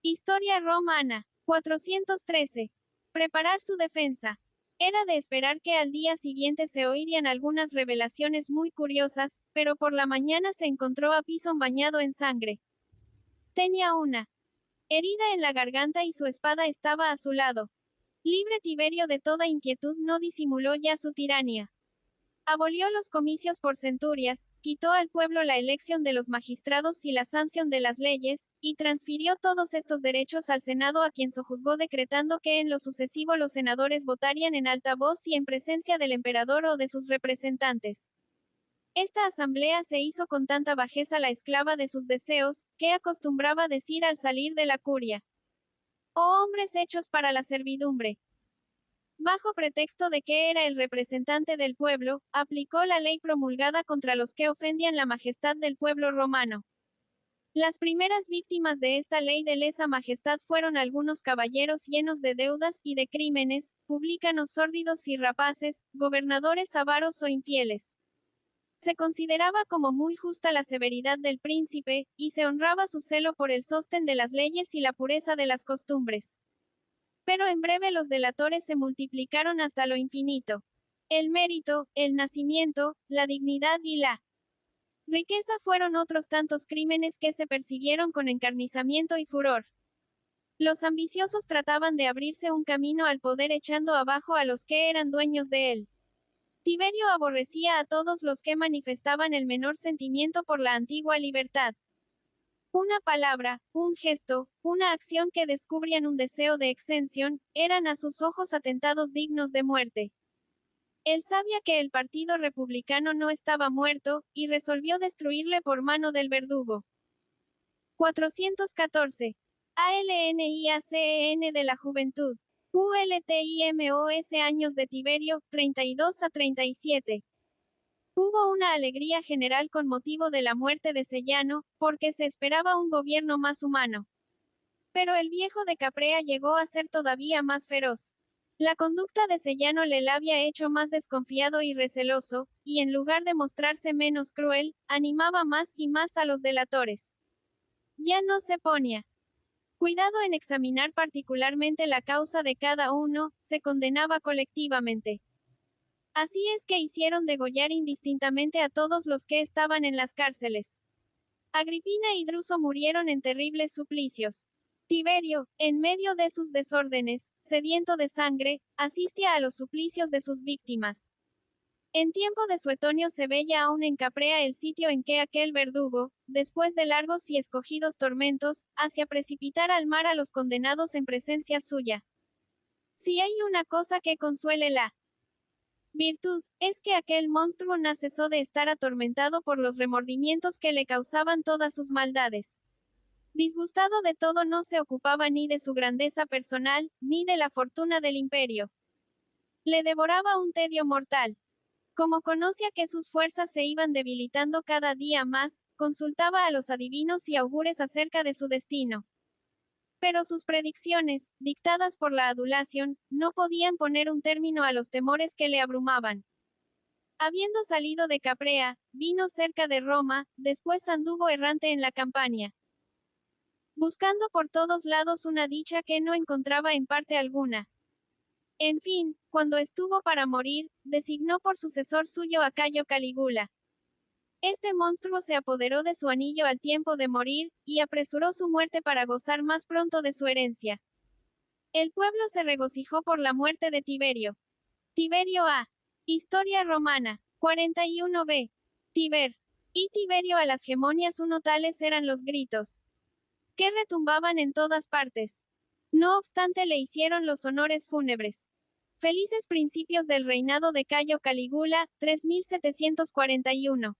Historia Romana. 413. Preparar su defensa. Era de esperar que al día siguiente se oirían algunas revelaciones muy curiosas, pero por la mañana se encontró a Pison bañado en sangre. Tenía una herida en la garganta y su espada estaba a su lado. Libre Tiberio de toda inquietud no disimuló ya su tiranía. Abolió los comicios por centurias, quitó al pueblo la elección de los magistrados y la sanción de las leyes, y transfirió todos estos derechos al Senado a quien sojuzgó decretando que en lo sucesivo los senadores votarían en alta voz y en presencia del emperador o de sus representantes. Esta asamblea se hizo con tanta bajeza la esclava de sus deseos, que acostumbraba decir al salir de la curia: «Oh hombres hechos para la servidumbre». Bajo pretexto de que era el representante del pueblo, aplicó la ley promulgada contra los que ofendían la majestad del pueblo romano. Las primeras víctimas de esta ley de lesa majestad fueron algunos caballeros llenos de deudas y de crímenes, publicanos sórdidos y rapaces, gobernadores avaros o infieles. Se consideraba como muy justa la severidad del príncipe, y se honraba su celo por el sostén de las leyes y la pureza de las costumbres. Pero en breve los delatores se multiplicaron hasta lo infinito. El mérito, el nacimiento, la dignidad y la riqueza fueron otros tantos crímenes que se persiguieron con encarnizamiento y furor. Los ambiciosos trataban de abrirse un camino al poder echando abajo a los que eran dueños de él. Tiberio aborrecía a todos los que manifestaban el menor sentimiento por la antigua libertad. Una palabra, un gesto, una acción que descubrían un deseo de exención, eran a sus ojos atentados dignos de muerte. Él sabía que el Partido Republicano no estaba muerto, y resolvió destruirle por mano del verdugo. 414. ALNIACEN de la Juventud. ULTIMOS años de Tiberio, 32 a 37. Hubo una alegría general con motivo de la muerte de Sellano, porque se esperaba un gobierno más humano. Pero el viejo de Caprea llegó a ser todavía más feroz. La conducta de Sellano le había hecho más desconfiado y receloso, y en lugar de mostrarse menos cruel, animaba más y más a los delatores. Ya no se ponía cuidado en examinar particularmente la causa de cada uno, se condenaba colectivamente. Así es que hicieron degollar indistintamente a todos los que estaban en las cárceles. Agripina y Druso murieron en terribles suplicios. Tiberio, en medio de sus desórdenes, sediento de sangre, asistía a los suplicios de sus víctimas. En tiempo de Suetonio se veía aún en Caprea el sitio en que aquel verdugo, después de largos y escogidos tormentos, hacía precipitar al mar a los condenados en presencia suya. Si hay una cosa que consuele la virtud, es que aquel monstruo no cesó de estar atormentado por los remordimientos que le causaban todas sus maldades. Disgustado de todo, no se ocupaba ni de su grandeza personal, ni de la fortuna del imperio. Le devoraba un tedio mortal. Como conocía que sus fuerzas se iban debilitando cada día más, consultaba a los adivinos y augures acerca de su destino. Pero sus predicciones, dictadas por la adulación, no podían poner un término a los temores que le abrumaban. Habiendo salido de Caprea, vino cerca de Roma, después anduvo errante en la Campania, buscando por todos lados una dicha que no encontraba en parte alguna. En fin, cuando estuvo para morir, designó por sucesor suyo a Cayo Calígula. Este monstruo se apoderó de su anillo al tiempo de morir, y apresuró su muerte para gozar más pronto de su herencia. El pueblo se regocijó por la muerte de Tiberio. Tiberio A. Historia romana. 41b. Tiber. Y Tiberio a las gemonias uno tales eran los gritos que retumbaban en todas partes. No obstante le hicieron los honores fúnebres. Felices principios del reinado de Cayo Calígula, 3741.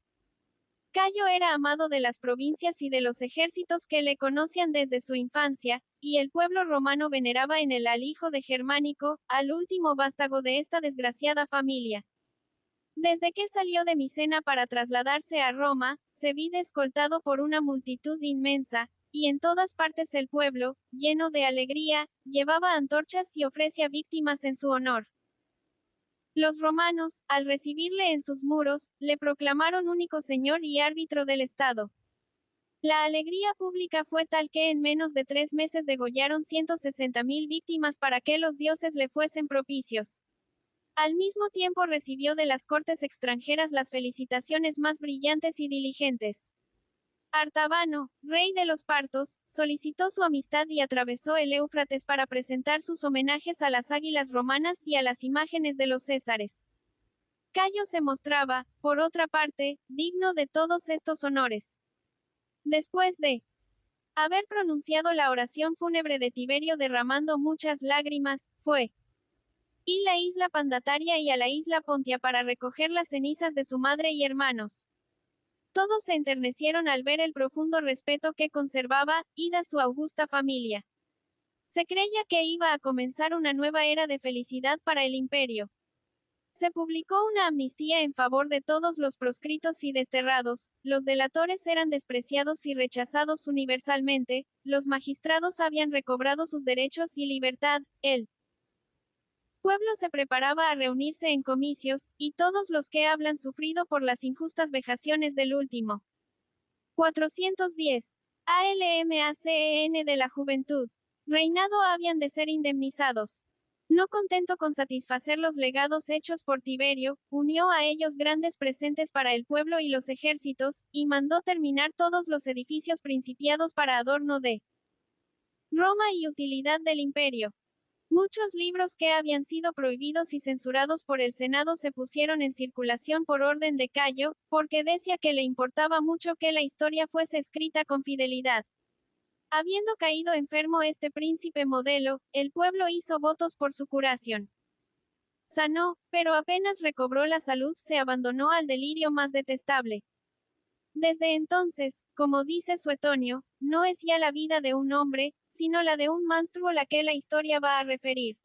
Cayo era amado de las provincias y de los ejércitos que le conocían desde su infancia, y el pueblo romano veneraba en él al hijo de Germánico, al último vástago de esta desgraciada familia. Desde que salió de Micena para trasladarse a Roma, se vide escoltado por una multitud inmensa, y en todas partes el pueblo, lleno de alegría, llevaba antorchas y ofrecía víctimas en su honor. Los romanos, al recibirle en sus muros, le proclamaron único señor y árbitro del Estado. La alegría pública fue tal que en menos de 3 meses degollaron 160.000 víctimas para que los dioses le fuesen propicios. Al mismo tiempo recibió de las cortes extranjeras las felicitaciones más brillantes y diligentes. Artabano, rey de los partos, solicitó su amistad y atravesó el Éufrates para presentar sus homenajes a las águilas romanas y a las imágenes de los césares. Cayo se mostraba, por otra parte, digno de todos estos honores. Después de haber pronunciado la oración fúnebre de Tiberio derramando muchas lágrimas, fue y la isla Pandataria y a la isla Pontia para recoger las cenizas de su madre y hermanos. Todos se enternecieron al ver el profundo respeto que conservaba, ida su augusta familia. Se creía que iba a comenzar una nueva era de felicidad para el imperio. Se publicó una amnistía en favor de todos los proscritos y desterrados, los delatores eran despreciados y rechazados universalmente, los magistrados habían recobrado sus derechos y libertad, el pueblo se preparaba a reunirse en comicios, y todos los que hablan sufrido por las injustas vejaciones del último. 410. ALMACEN de la juventud. Reinado habían de ser indemnizados. No contento con satisfacer los legados hechos por Tiberio, unió a ellos grandes presentes para el pueblo y los ejércitos, y mandó terminar todos los edificios principiados para adorno de Roma y utilidad del imperio. Muchos libros que habían sido prohibidos y censurados por el Senado se pusieron en circulación por orden de Cayo, porque decía que le importaba mucho que la historia fuese escrita con fidelidad. Habiendo caído enfermo este príncipe modelo, el pueblo hizo votos por su curación. Sanó, pero apenas recobró la salud se abandonó al delirio más detestable. Desde entonces, como dice Suetonio, no es ya la vida de un hombre, sino la de un monstruo la que la historia va a referir.